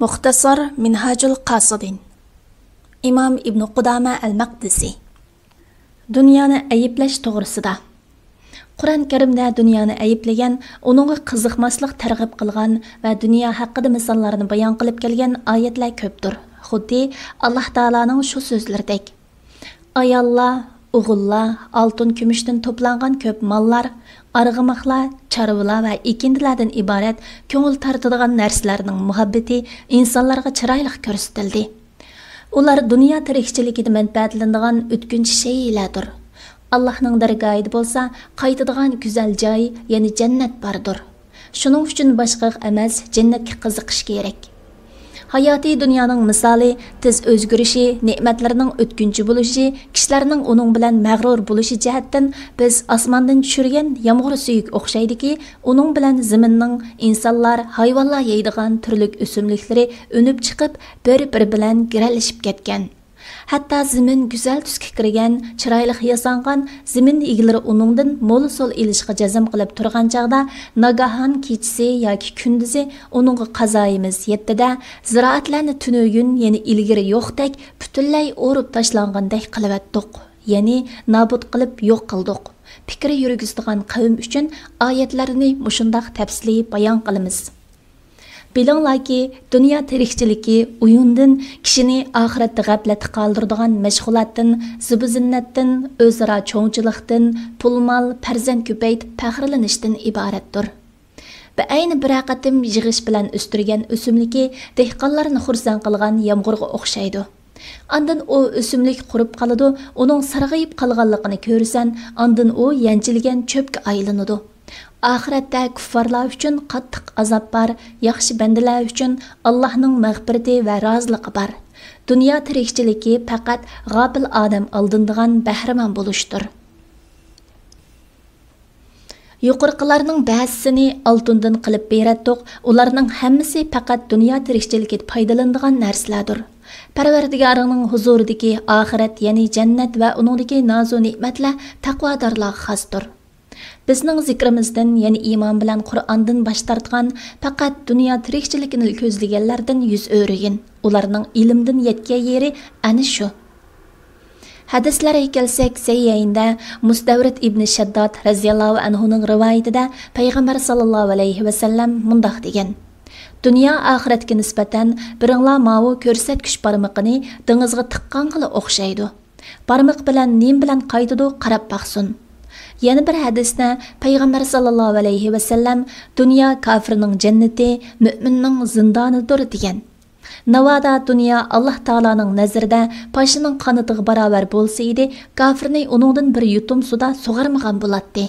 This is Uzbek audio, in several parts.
Muxtasar Minhajul Qasidin İmam İbn Qudama al-Maqdisi Dünyani ayıplash to'g'risida Qur'on Karimda dunyoni ayıplagan, uningga qiziqmaslik targ'ib qilgan va dunyo haqida misollarni bayon qilib kelgan oyatlar ko'pdir. Xuddi Alloh taolaning shu so'zlaridek: Ayollar, o'g'illar, oltin kumushdan to'plangan ko'p mollar, arg'imoqlar, chorvalar va ekindilardan iborat ko'ngil tortadigan narsalarning muhabbati insonlarga chiroyli ko'rsatildi. Ular dunyo tirikchiligida manfaatlanadigan o'tkinchi shaylardir. Allohning dargohida bo'lsa, qaytadigan go'zal joy, ya'ni jannat bordir. Shuning uchun boshqa emas, jannatga qiziqish kerak. Hayoti dunyoning misoli tez o'zgarishi, ne'matlarning o'tkinchi bo'lishi, kishilarning uning bilan mag'rur bo'lishi jihatdan biz osmondan tushirgan yomg'ir suyuk o'xshaydiki, uning bilan zaminning insonlar, hayvonlar yeydigan turli o'simliklari unib chiqib, bir-biri bilan giralashib ketgan. Hatto zamin go'zal tusga kirgan, chiroyli yasangan zamin egalari uningdan mo'l-so'l ilishga jazm qilib turgan chaqda nagahan kechisi yoki kunduzi uningga qazoyimiz yetdida ziroatlarni tunugun, ya'ni ilgari yo'qdek butunlay o'rib tashlangandek qilib, ya'ni nobud qilib yo'q qildik. Fikri yurgizadigan qavm uchun oyatlarni mushundaq tafsiliy bayon qilamiz. Bilinglarki, dunyo tirikchiligi uyundan kishini oxiratda g'aflatga qoldiradigan mashg'ulotdan, zibu-zinnatdan, o'zaro cho'ngchilikdan, pul-mol, farzand ko'paytib faxrlanishdan iboratdir. Va ayni bir qatim yig'ish bilan o'stirgan o'simligi dehqonlarni xursand qilgan yomg'irga o'xshaydi. Andan o o'simlik qurib qoladi, uning sarg'ayib qolganligini ko'rsan, andan o yanchilgan cho'pga aylanadi. Oxiratda kuffarlar uchun qattiq azob bor, yaxshi bandalar uchun Allohning mag'firati va roziligi bor. Dunyo tirikchiligi faqat g'ofil odam aldindigan bahramon bo'lishdir. Yuqorqilarning ba'zisini oltindan qilib beratdik, ularning hammasi faqat dunyo tirikchiligida foydalanadigan narsalardir. Parvardigoringning huzuridagi oxirat, ya'ni jannat va uningdagi nozu ne'matlar taqvodorlarga xosdir. Bizning zikrimizdan, ya'ni iymon bilan Qur'ondan bosh tortgan, faqat dunyo tirikchiligini ko'zlaganlardan yuz o'rigin. Ularning ilmdan yetgan yeri ana shu. Hadislarga kelsak, Sayyinda Mustavrid ibn Shaddad radhiyallohu anhuning rivoyatida payg'ambar sallallohu alayhi va sallam mundaq degan: Dunyo oxiratga nisbatan biringlar mavu ko'rsatkich barmoqini dengizga tiqqanga o'xshaydi. Barmoq bilan nim bilan qaytidi qarab baqsin. Yana bir hadisda payg'ambar sallallohu alayhi va sallam dunyo kofirning jannati, mu'minning zindonidir degan. Navoda dunyo Alloh taolaning nazarida pashining qanatiga barobar bo'lsa edi, kofirni uningdan bir yutum suda sug'armagan bo'ladi.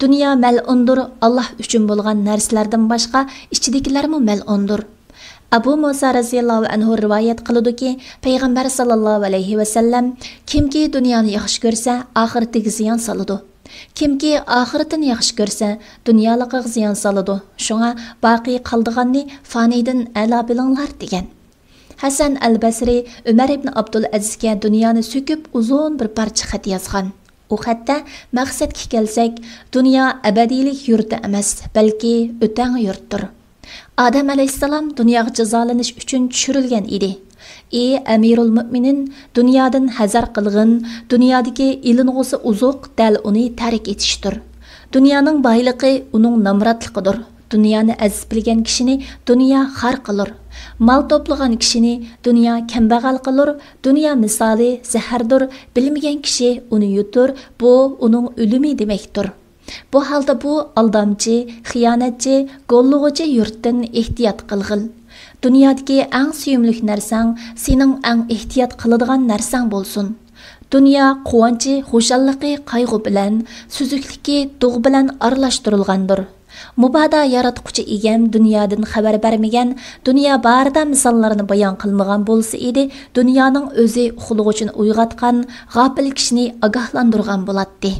Dunyo mal'undir, Alloh uchun bo'lgan narsalardan boshqa ichidagilarmi mal'undir. Abu Musa radhiyallohu anhu rivoyat qiladi-ki, payg'ambar sallallohu alayhi va sallam kimki dunyoni yaxshi ko'rsa, oxiratiga ziyon soladi. Kimki oxiratini yaxshi ko'rsa, dunyoliqqa ziyon soladi. Shunga boqiy qoldiganni faniydan a'lo bilinglar degan. Hasan al-Basri Umar ibn Abdul Azizga dunyoni so'kib uzun bir parcha xat yozgan. U xatda maqsadga kelsak, dunyo abadiylik yurti emas, balki o'tang yurtdir. Adam alayhissalom dunyoga jazolanish uchun tushirilgan edi. Ey Amirul Mu'minin, dunyodan hazar qilg'in, dunyodagi iling'usi uzuq dal uni tark etishdir. Dunyoning boyligi uning namratligidir. Dunyoni aziz bilgan kishini dunyo xor qilur. Mal to'plagan kishini dunyo kambag'al qilur. Dunyo misoli zahardir, bilmagan kishi uni yutur, bu uning o'limi demakdir. Bu holda bu aldamchi, xiyonatchi, go'llug'uchi yurtdan ehtiyot qilg'il. Dunyodagi eng suyumli narsang sening eng ehtiyot qiladigan narsang bo'lsin. Dunyo quvonchi, xushalliqi qayg'u bilan, suzukligi dug' bilan aralashtirilgandir. Mubada yaratquchi egam dunyodan xabar bermagan, dunyo barida misollarni bayon qilmagan bo'lsa edi, dunyoning o'zi uxlug'uchini uyg'otgan, g'ofil kishini ogohlantirgan bo'ladi.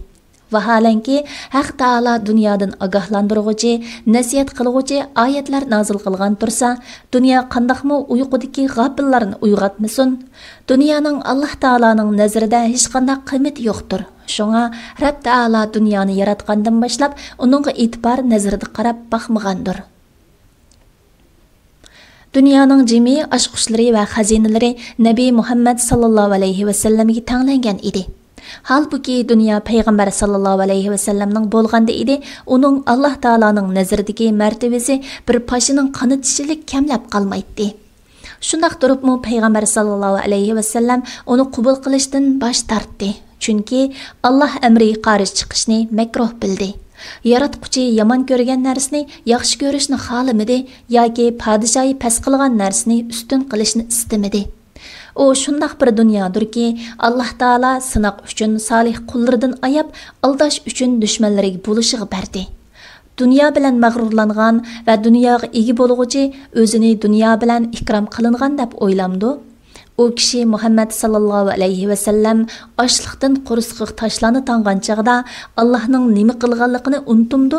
Vaholanki Haq Taala dunyodan ogohlantiruvchi, nasihat qiluvchi oyatlar nozil qilgan tursa, dunyo qandoqmi uyqudagi g'ofillarni uyg'otmasin. Dunyoning Alloh Taolaning nazarida hech qanday qiymati yo'qdir. Shunga Rabb Taala dunyoni yaratgandan boshlab uningga e'tibor nazarida qarab boqmagandir. Dunyoning jimi oshqushlari va xazinalari Nabi Muhammad sallallohu alayhi va sallamga tanglangan edi. Halbuki dunyo payg'ambar sallallohu alayhi va sallamning bo'lganda edi, uning Alloh taolaning nazaridagi martabasi bir pashining qanitishilik kamlab qolmaydi. Shundaq turibmi payg'ambar sallallohu alayhi va sallam uni qabul qilishdan bosh tortdi. Chunki Alloh amri qarshi chiqishni makruh bildi. Yaratquchi yomon ko'rgan narsani yaxshi ko'rishni xohlamadi yoki podshoyi past qilgan narsani ustun qilishni istamadi. U shundaq bir dunyodirki, Alloh taolo sinoq uchun solih qullaridan ayab, aldash uchun dushmanlariga bo'lishig berdi. Dunyo bilan mag'rurlangan va dunyoga ega bo'lg'uchi o'zini dunyo bilan ikrom qilingan deb o'ylamdi. U kishi Muhammad sallallohu alayhi va sallam ochliqdan qurusiq tashlarni tangan chaqda Allohning nima qilganligini unutumdi.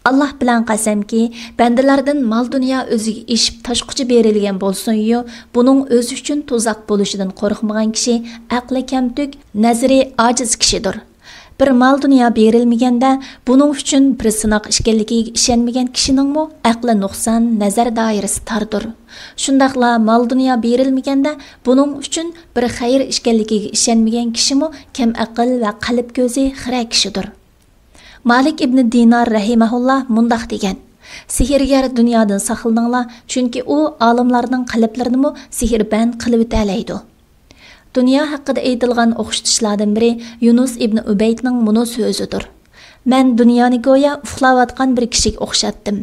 Allah bilan qasamki, bandalardan mol dunyo o'ziga eshib tashquchi berilgan bo'lsin-yu, buning o'zi uchun tuzaq bo'lishidan qo'rqmagan kishi aqli kamtuk, nazari ojiz kishidir. Bir mol dunyo berilmaganda, buning uchun bir sinoq ishkanligiga ishonmagan kishiningmi aqli nuqson, nazar doirasi tordir. Shundaqla mol dunyo berilmaganda, buning uchun bir xayr ishkanligiga ishonmagan kishimi kam aql va qalb ko'zi xira kishidir. Malik ibn Dinar rahimahullah mundaq degan: Sihirgar dunyodan saqlaninglar, chunki u olimlarning qalblarini sihirband qilib o'talaydi. Dunyo haqida aytilgan o'xshatishlardan biri Yunus ibn Ubaydning muno so'zidir. Men dunyoni go'yo uxlayotgan bir kishiga o'xshatdim.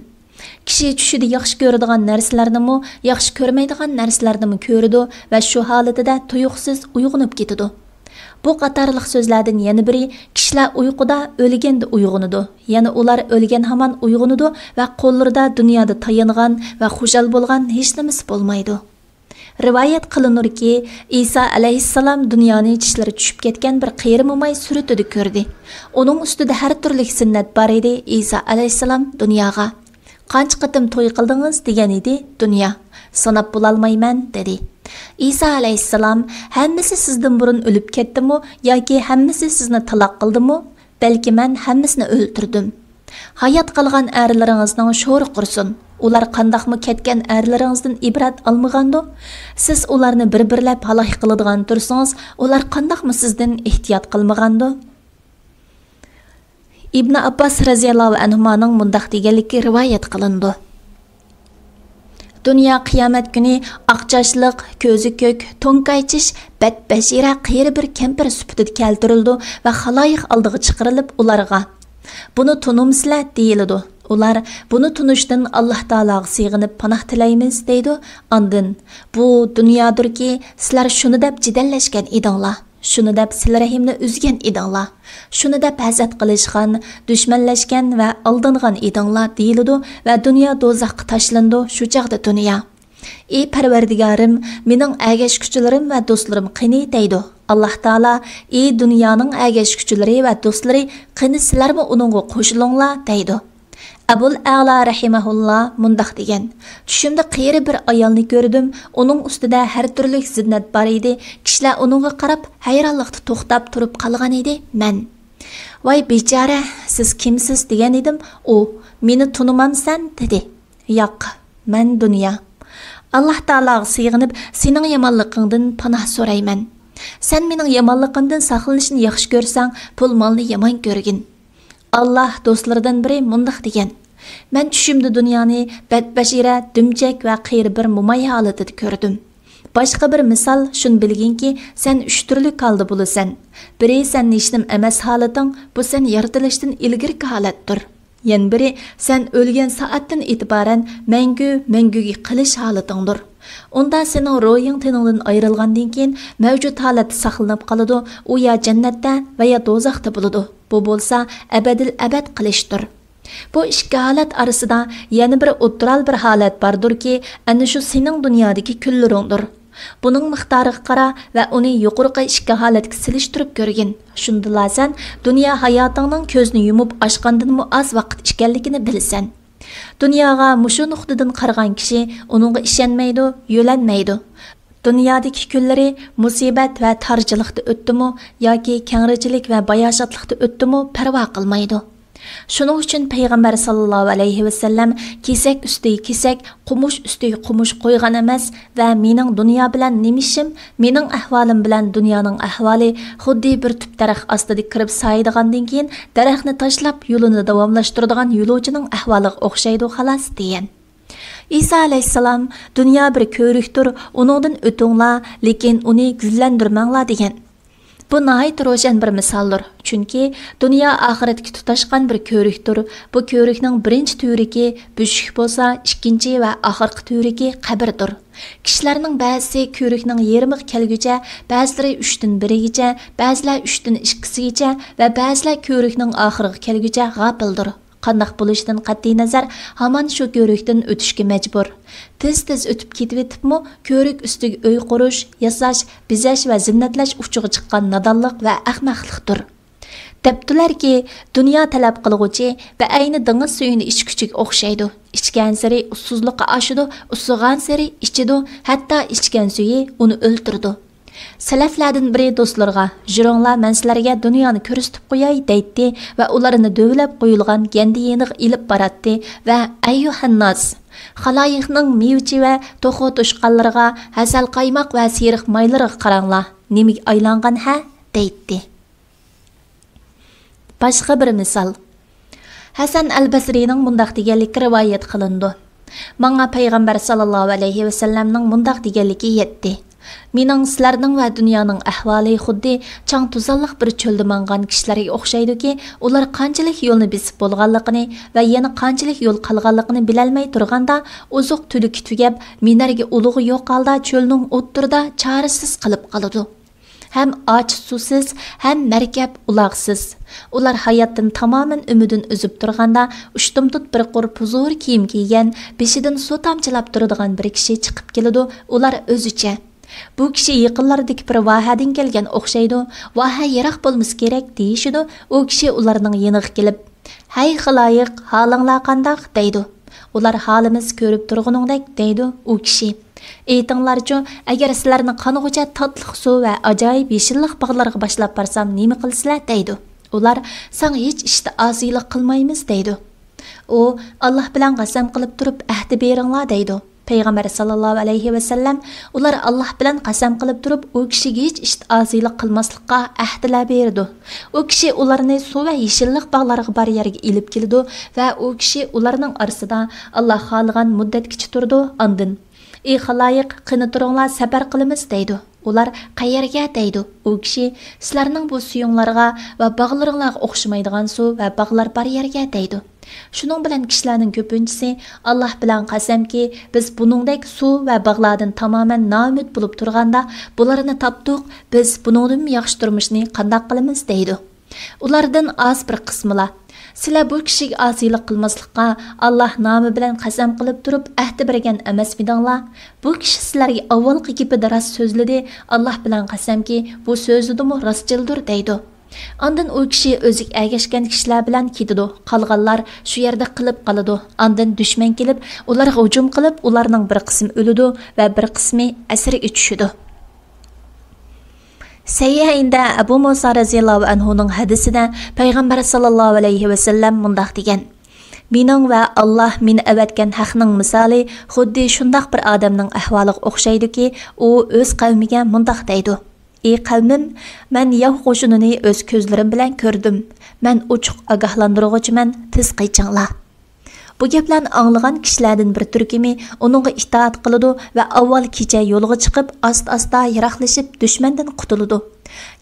Kishi tushida yaxshi ko'radigan narsalarni yaxshi ko'rmaydigan narsalarni ko'rdi va shu holatida tuyuqsiz uyg'onib ketadi. Bu qatorliq so'zlardan yana biri kishilar uyquda o'lganda uyg'onadi. Yana ular o'lgan hamon uyg'onadi va qo'llarida dunyoda tayangan va xushal bo'lgan hech nimasi bo'lmaydi. Rivoyat qilinurki, Isa alayhissalom dunyoni tishlari tushib ketgan bir qiyri mo'may suratida ko'rdi. Uning ustida har turli sunnat bor edi. Isa alayhissalom dunyoga qancha qatim to'y qildingiz degan edi. Dunyo sanab bo'lolmayman dedi. İsa alayhissalom hammasi sizdan burun o'lib ketdimi yoki hammasi sizni taloq qildimi? Balki men hammasini o'ltirdim. Hayot qilgan erlaringizning sho'ri qursin. Ular qandaqmi ketgan erlaringizdan ibrat olmagandi? Siz ularni bir-birlab halok qiladigan tursangiz, ular qandaqmi sizdan ehtiyot qilmagandi? Ibn Abbas raziyallohu anhuning mundaq deganligi rivoyat qilindi. Dünya qiyomat kuni oqchashliq, ko'zi ko'k, to'nkaychish, badbashira qiyri bir kampir sifatida keltirildi va xaloyiq oldiga chiqarilib ularga buni tunumsizlar deyiladi. Ular buni tunishdan Alloh taologa sig'inib panoh tilaymiz deydi. Ondan bu dunyodirki, sizlar shuni deb jidallashgan edinglar. Shuni deb sil-rahimni uzgan edinglar. Shuni deb hasad qilishgan, dushmanlashgan va aldingan edinglar deyiladi va dunyo do'zaxga tashlandi. Shu chaqda dunyo: "Ey Parvardigorim, mening agashkuchilarim va do'stlarim qani?" deydi. Alloh taolo: "Ey dunyoning agashkuchilari va do'stlari, qani sizlarmi uningga qo'shilinglar?" deydi. Abul A'la rahimahullah mundaq degan: Tushimda qiyri bir ayolni ko'rdim. Uning ustida har turli zinnat bor edi. Kishilar uningga qarab hayronlikda to'xtab turib qolgan edi. Men: "Voy bechora, siz kimsiz?" degan edim. U: "Meni tunimamsan?" dedi. "Yo'q, men dunyo. Alloh taologa sig'inib, sening yomonligingdan panoh so'rayman. Sen mening yomonligimdan saqlanishni yaxshi ko'rsang, pul molni yomon ko'rgin." Allah do'stlaridan biri mundaq degan: "Men tushimda dunyoni badbashira, dumchak va qiyri bir mo'may holatida ko'rdim. Boshqa bir misol shun bilginki, sen 3 turli holda bo'lasan. Biri sen nishnim emas holating, bu sen yaratilishdan ilgirki holatdir. Yana biri sen o'lgan soatdan e'tiboran manguga qilish holatingdir. Unda sening ro'ying teningdan ayrilgandan keyin mavjud holat saqlanib qoladi. U ya jannatda va ya do'zaxda bo'ladi. Bu bo'lsa abadil abad qilishdir. Bu ikki holat orasida yana bir o'ttiral bir holat bordurki, ana shu sening dunyodagi kunlaringdir. Buning miqdoriga qara va uni yuqorqi ikki holatga silishtirib ko'rgin. Shundala sen dunyo hayotingning ko'zni yumib ochgandan oz vaqt ekanligini bilasan. Dunyoga mushu nuqtadan qaragan kishi uningga ishonmaydi, yo'lanmaydi. Dunyodagi kunlari musibat va tarjilikda o'tdimi yoki kengrichilik va bayoshatlikda o'tdimi parvo qilmaydi. Shuning uchun payg'ambar sallallohu alayhi vasallam kesak ustiga kesak, qumush ustiga qumush qo'ygan emas va mening dunyo bilan nima ishim, mening ahvolim bilan dunyoning ahvoli xuddi bir tub daraxt ostida kirib saydigandan keyin daraxtni tashlab yo'lini davomlashtiradigan yo'lovchining ahvoliga o'xshaydi xolos degan. İsa alayhissalom dunyo bir ko'rikdir, uningdan o'tinglar, lekin uni gullandirmanglar degan. Bu nəhayət roşan bir misaldır. Çünki dünya ahiretki tutashqan bir ko'rikdir. Bu ko'rikning birinchi turiki büshük bolsa, ikkinchi va oxirgi turiki qabrdir. Kishilarning ba'zisi ko'rikning yarimiga kelguncha, ba'zilari 3dan 1gacha, ba'zilar 3dan 2sigacha va ba'zilar ko'rikning oxiriga kelguncha g'afildir. Qandaq bo'lishidan qat'iy nazar, hamon shu ko'rikdan o'tishga majbur. Tez-tez o'tib ketib etibmi, ko'rik ustiga uy qurish, yasash, bizash va zinnatlash uchiga chiqqan nadonlik va ahmoqlikdir. Debdilarki, dunyo talab qilg'uchi va ayni dengiz suyini ichguchiga o'xshaydi. Ichgan sari ussuzlikqa oshidi, ussigan sari ichidi, hatto ichgan suyi uni o'ltirdi. Salaflardan biri do'stlarga, "Jiringlar, men sizlarga dunyoni ko'rsatib qo'yay" deydi va ularni dövlab qo'yilgan gandi yeniq ilib baratdi va "Ayyuhannas, xaloyiqning mevchi va to'xo to'shqanlariga, hasal qaymoq va seriq maylariga qaranglar. Nimaga aylangan ha?" deydi. Boshqa bir misol. Hasan al-Basrining mundaq deganligi rivoyat qilindi. Menga payg'ambar sallallohu alayhi va sallamning mundaq deganligi yetdi. Mening sizlarning va dunyoning ahvoli xuddi chang tuzanliq bir cho'lda mangan kishilarga o'xshaydi-ki, ular qanchalik yo'lni besib bo'lganligini va yana qanchalik yo'l qolganligini bilolmay turganda, uzuq tuliki tugab, minarga ulug'i yo'q holda cho'lning o'ttirida chorasiz qilib qoladi. Hem aç susiz, hem merkep ulaqsız. Ular hayatdan tamamen ümidin üzüp turganda, ushtumtut bir qurp huzur kiyim kiygen, beshidan su tamchilab turadigan bir kishi chiqib keladi. Ular o'zicha. Bu kishi yaqinlaridagi bir vahadan kelgan o'xshaydi. Vaha yiroq bo'lmasa kerak deyishidi. U kishi ularning yeniga kelib, "Hay xiloyiq, holinglar qandaq?" deydi. Ular "Holimiz ko'rib turguningdek" deydi u kishi. Aytinglarchi, agar sizlarni qanig'icha tatliq suv va ajoyib yeshillik bog'larga boshlab borsam, nima qilsizlar deydi. Ular "Sen hech ishda oziylik qilmaymiz" deydi. U "Alloh bilan qasam qilib turib ahdi beringlar" deydi. Payg'ambar sallallohu alayhi va sallam ular Alloh bilan qasam qilib turib, u kishiga hech ishda oziylik qilmaslikqa ahdilar berdi. U kishi ularni suv va yeshillik bog'lariga bar yerga ilib keldi va u kishi ularning orasida Alloh xohlagan muddatgacha turdi. Ondan "Ey xaloyiq, qani turinglar, safar qilamiz" deydi. Ular "Qayerga?" deydi. U kishi "Sizlarning bu suyunglarga va bog'laringlarga o'xshamaydigan suv va bog'lar bar yerga" deydi. Shuning bilan kishilarning ko'pinchisi Alloh bilan qasamki, biz buningdek suv va bog'lardan tamoman noumid bo'lib turganda, bularni topdik, biz buningdan yaxshi turmushni qanday qilamiz deydi. Ulardan az bir qismilar "Sizlar bu kishiga osiylik qilmaslikqa Alloh nomi bilan qasam qilib turib ahdi bergan emasmidinglar? Bu kishi sizlarga avvalgi gapida rost so'zladi. Alloh bilan qasamki, bu so'zidimi rostchildir" deydi. Ondan u kishi o'ziga ergashgan kishilar bilan ketadi. Qolganlar shu yerda qilib qoladi. Ondan dushman kelib, ularga hujum qilib, ularning bir qismi o'ladi va bir qismi asirga tushadi. Sayyinda Abu Musa raziyallohu anhuning hadisida payg'ambar sallallohu alayhi va sallam mundaq degan: "Mening va Alloh meni avatgan haqning misoli xuddi shundoq bir odamning ahvoliga o'xshaydi-ki, u o'z qavmiga mundaq deydi: Ey qavmim, men yov qo'shinini o'z ko'zlarim bilan ko'rdim. Men ochiq ogohlantiruvchiman, tez qaychinglar." Bu gaplarni anglagan kishilardan bir turkumi uningga itoat qiladi va avval kecha yo'lga chiqib, asta-asta yiroqlashib dushmandan qutuladi.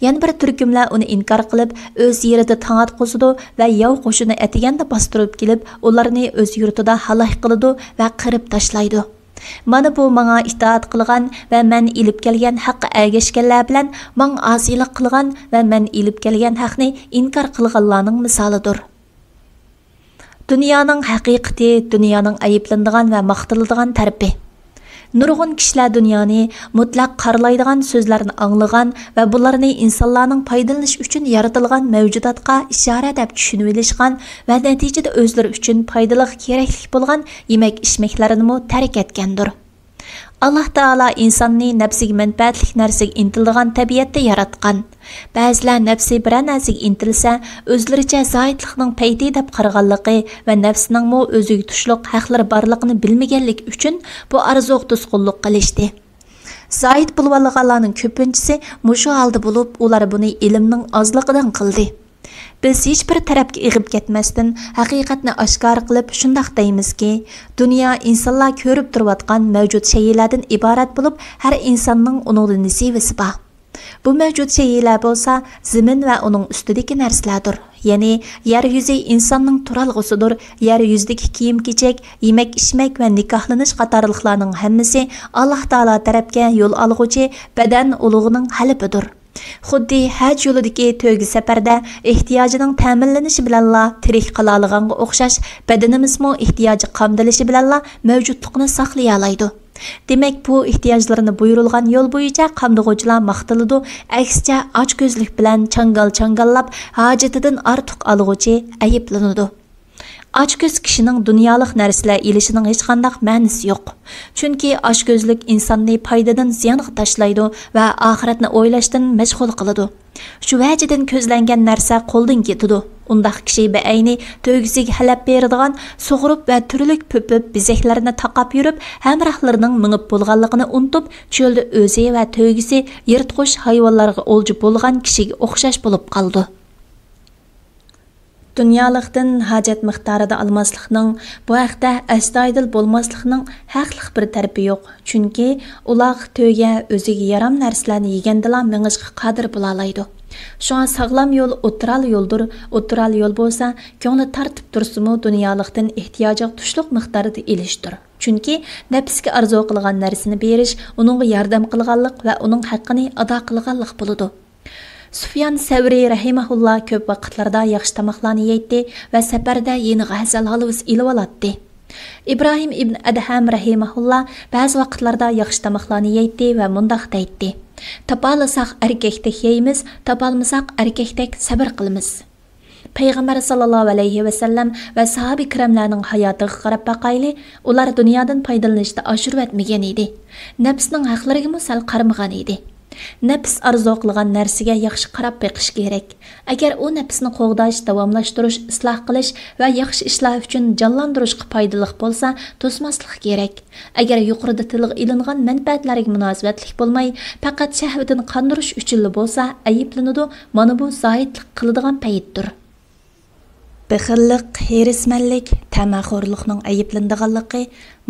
Yana bir turkumlar uni inkor qilib, o'z yerida tangat qo'zidi va yov qo'shini atiganda bostirib kelib, ularni o'z yurtida halok qiladi va qirib tashlaydi. Mana bu menga itoat qilgan va men ilib kelgan haqqa ergashganlar bilan menga osiylik qilgan va men ilib kelgan haqni inkor qilganlarning misolidir. Dunyoning haqiqati, dunyoning ayiblanadigan va maqtaladigan tarafi. Nurg'un kishilar dunyoni mutlaq qarlaydigan so'zlarni anglagan va bularni insonlarning foydalanish uchun yaratilgan mavjudotga ishora deb tushunib olishgan va natijada o'zlari uchun foydali kerakli bo'lgan yemak-ichmaklarini tark etgandir. Allah Taala insonni nafsiga manfaatli narsaga intiladigan tabiatda yaratgan. Ba'zilar nafsi bir narsaga intilsa, o'zlaricha zoitlikning payti deb qaraganligi va nafsining mo o'ziga tushliq haqlari borligini bilmaganlik uchun bu arzuq to'sqinlik qilishdi. Zoit bo'lganlarning ko'pinchisi mushu holda bo'lib, ular buni ilmning ozligidan qildi. Biz hech bir tarafga ig'ib ketmasdan haqiqatni oshkor qilib shundoq deymizki, dunyo insonlar ko'rib turayotgan mavjud shaylardan iborat bo'lib, har insonning uningdan nasibasi bor. Bu mavjud shaylar bo'lsa, zamin va uning ustidagi narsalardir. Ya'ni yer yuzi insonning turalg'usidir. Yer yuzidagi kiyim-kechak, yemak-ichmak va nikohlanish qatorliqlarning hammasi Alloh taolo tarafga yo'l olg'uchi badan ulug'ining halibidir. Xuddi haj yo'lidagi to'yga safarda ehtiyojining ta'minlanishi bilanla tirik qila olganga o'xshash badanimizmo ehtiyoji qamdilishi bilanla mavjudlikni saqlay oladi. Demak, bu ehtiyojlarini buyurilgan yo'l bo'yicha qamdag'uvchilar maqtiladi, aksicha ochko'zlik bilan changal-changallab hojatidan ortiq olg'uchi ayiblanadi. Ochko'z kishining dunyolik narsalar ilishining hech qanday ma'nosi yo'q. Chunki ochko'zlik insonni foydadan ziyonga tashlaydi va oxiratni o'ylashdan mashg'ul qiladi. Shu vajidan ko'zlangan narsa qo'ldan ketadi. Undaq kishi beayni to'ygisiga halab beradigan sug'urib va turlik po'pib bizaklarni taqab yurib, hamrohlarining minib bo'lganligini unutib, cho'lda o'zi va to'ygisi yirtqush hayvonlarga o'lji bo'lgan kishiga o'xshash bo'lib qoldi. Dunyolikdan hojat miqdorida olmaslikning, bu haqda astoydil bo'lmaslikning haqliq bir tarafi yo'q. Chunki ular to'yga o'ziga yaram narsalarni yegandilar mengishga qodir bo'la oladi. Shunga sog'lom yo'l o'tiral yo'ldir. O'tiral yo'l bo'lsa, ko'ngli tartib tursimi dunyolikdan ehtiyojiga tushliq miqdorida ilishdir. Chunki nafsga arzu qilgan narsani berish, uningga yordam qilganlik va uning haqqini ado qilganlik bo'ladi. Sufyan Savri rahimahullah ko'p vaqtlarda yaxshi tamoqlarni yeydi va safarda yeni g'azal halvas ilib oladi. Ibrohim ibn Adham rahimahullah ba'zi vaqtlarda yaxshi tamoqlarni yeydi va mundaq deydi: "Topalsaq erkakdek yeymiz, topalmasak erkakdek sabr qilamiz." Payg'ambar sallallohu alayhi va sallam va sahabi kiramlarning hayotiga qarab baqayli, ular dunyodan foydalanishda oshirib etmagan edi. Nafsning haqlariga sal qarmagan edi. Nafs arzu qilgan narsaga yaxshi qarab beqish kerak. Agar u nafsni qo'g'dash, davomlashtirish, isloh qilish va yaxshi ishlar uchun jonlantirishga foydali bo'lsa, to'smaslik kerak. Agar yuqorida tilga ilingan manfaatlarga munosabatlik bo'lmay, faqat shahvatini qandirish uchun bo'lsa, ayiblanadi. Mana bu zoitlik qiladigan paytdir. Bexillik, herismanlik, tamaxo'rlikning ayiblanadiganligi,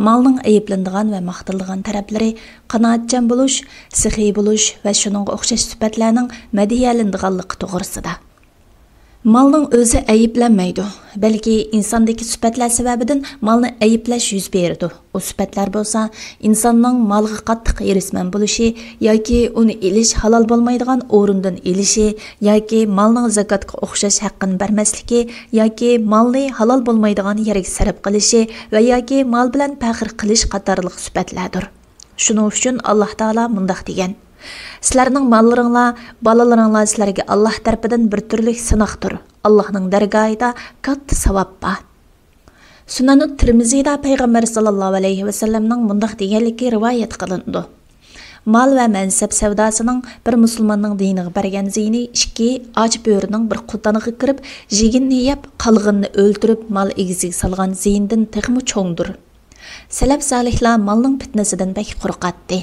malning ayiblanadigan va maqtiladigan taraflari, qanoatchan bo'lish, sixiy bo'lish va shuningga o'xshash sifatlarning madiyalanadiganligi to'g'risida. Malning o'zi ayiblanmaydi, balki insondagi sifatlar sababidan malni ayiblash yuz beradi. O sifatlar bo'lsa, insonning malga qattiq erisman bo'lishi yoki uni elish halol bo'lmaydigan o'rindan elishi yoki malning zakotga o'xshash haqqini bermasligi yoki malni halol bo'lmaydigan yerga sarf qilishi va yoki mal bilan faxr qilish qatorliq sifatlardir. Shuning uchun Alloh taolo mundaq degan: "Sizlarning mollaringlar, balalaringlar sizlarga Alloh tarafidan bir turli sinoqdir. Allohning dargohida katta savob bor." Sunan Tirmizida Payg'ambar sallallohu alayhi va sallamning mundaq deganligi rivoyat qilindi: "Mal va mansab savdosining bir musulmonning diniga bergan ziyni ikki och bo'rining bir qutaniga kirib, jiginni yeb, qolganini o'ldirib, mal egisiga solgan ziyindan texmi cho'ngdir." Salaf solihlar malning fitnasidan bak qo'rqatdi.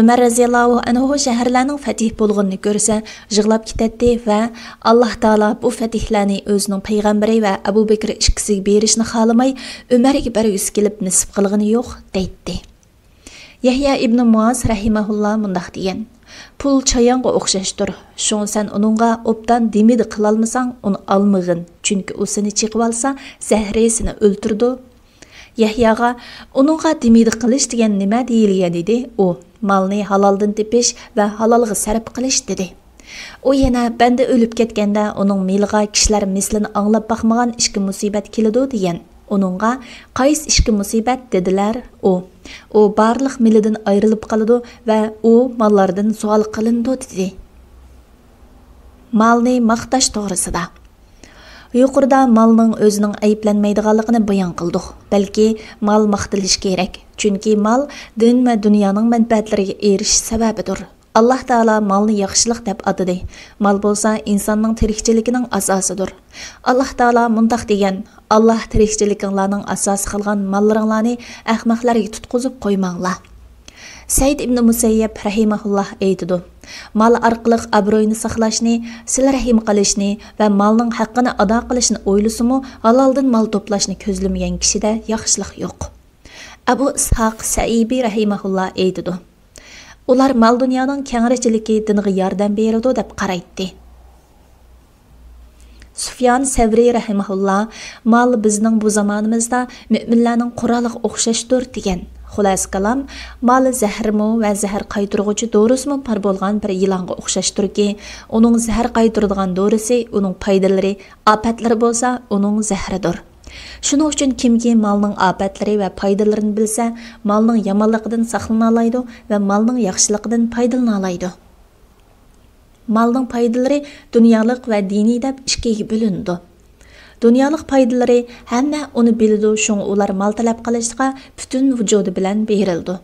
Umar raziyallohu anhu shaharlarning fatih bo'lganini ko'rsa, yig'lab ketadi va Alloh taolo bu fatihlarni o'zining payg'ambari va Abu Bakr ikkisiga berishni xohlamay, Umarga bergisi kelib nisb qilgani yo'q, deydi. Yahya ibn Muaz rahimahulloh mundaq degan: "Pul chayonga o'xshashdir. Shun sen uningga obdan demidi qilolmasang, uni olmag'in, chunki u seni chiqib olsa, zahri seni o'ltirdi." Yahyaga uningga demidi qilish degan nima deyilgan edi? U malni haloldan tepish va halolga sarf qilish dedi. U yana banda o'lib ketganda uning miliga kishilar mislini anglab baxmagan ishki musibat keladi degan. Uningga qaysi ishki musibat dedilar? U barliq milidan ayrilib qoladi va u mallardan savol qilindi dedi. Malni maqtash to'g'risida. Yuqorida malning o'zining ayıplanmaydiganligini bayon qildik. Balki mal maqtilish kerak. Chunki mal din va dunyoning manfaatlariga erishish sababidir. Allah Taala malni yaxshilik deb atadi. Mal bo'lsa insonning tirikchiligining asosidir. Allah Taala mundaq degan: "Allah tirikchilikinglarning asosi qilgan mallaringlarni ahmoqlarga tutqizib qo'ymanglar." Said ibn Musayyab rahimahullah aytadi: Mal orqali obro'yni saqlashni, sil rahim qilishni va malning haqqini ado qilishni o'ylasimi, haloldan mal to'plashni ko'zlamagan kishida yaxshilik yo'q. Abu Ishaq Saibi rahimahullah aytadi: Ular mal dunyoning kengrichiligi dinga yordam beradi deb qaraydi. Sufyan Savri rahimahullah mal bizning bu zamonimizda mu'minlarning quroliga o'xshashdir degan. Xulos kalam, mal zahrmi va zahr qaytaruvchi dorisimi par bo'lgan bir yilonga o'xshashdirki, uning zahr qaytaradigan dorisi, uning foydalari, ofatlari bo'lsa, uning zahridir. Shuning uchun kimki malning ofatlari va foydalarini bilsa, malning yomonligidan saqlana oladi va malning yaxshiligidan foydalana oladi. Malning foydalari dunyolik va diniy deb ikkiga bo'linadi. Dunyolik foydalari hamma uni biladi, shunga ular mal talab qilishga butun vujudi bilan berildi.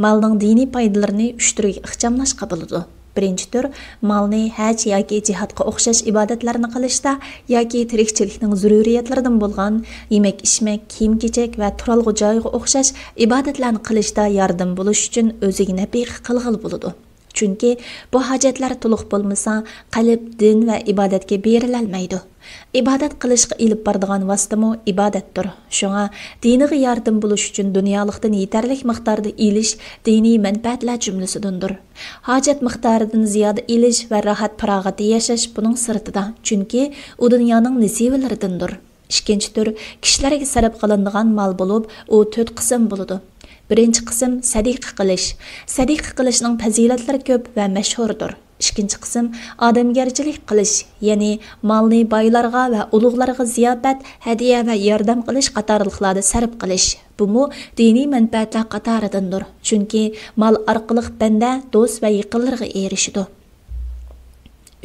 Malning diniy foydalarini 3 turga ixchamlashga bo'ladi. Birinchi tur malni haj yoki jihodga o'xshash ibodatlarni qilishda yoki tirikchilikning zaruriyatlaridan bo'lgan yemak-ichmak, kiyim-kechak va turalg'u joyga o'xshash ibodatlarni qilishda yordam bo'lish uchun o'ziga nafiq qilg'il bo'ladi. Chunki bu hojatlar to'liq bo'lmasa, qalb, din va ibodatga berilolmaydi. Ibodat qilishga ilib boradigan vositami ibodatdir. Shunga diniga yordam bo'lish uchun dunyolikdan yetarlik miqdorda ilish diniy manfaatlar jumlasidandir. Hojat miqdoridan ziyoda ilish va rohat farog'atda yashash buning sirtida, chunki u dunyoning nasibalaridandir. Ikkinchi tur kishilarga sarf qilinadigan mol bo'lib, u 4 qism bo'ladi. Birinchi qism sadiqa qilish. Sadiqa qilishning fazilatlari ko'p va mashhurdir. Ikkinchi qism odamgarchilik qilish, ya'ni molni boylarga va ulug'larga ziyofat, hadiya va yordam qilish qatorliqlarda sarf qilish. Bumu diniy manfaatlar qatoridandir. Chunki mol orqali banda, do'st va yaqinlarga erishadi.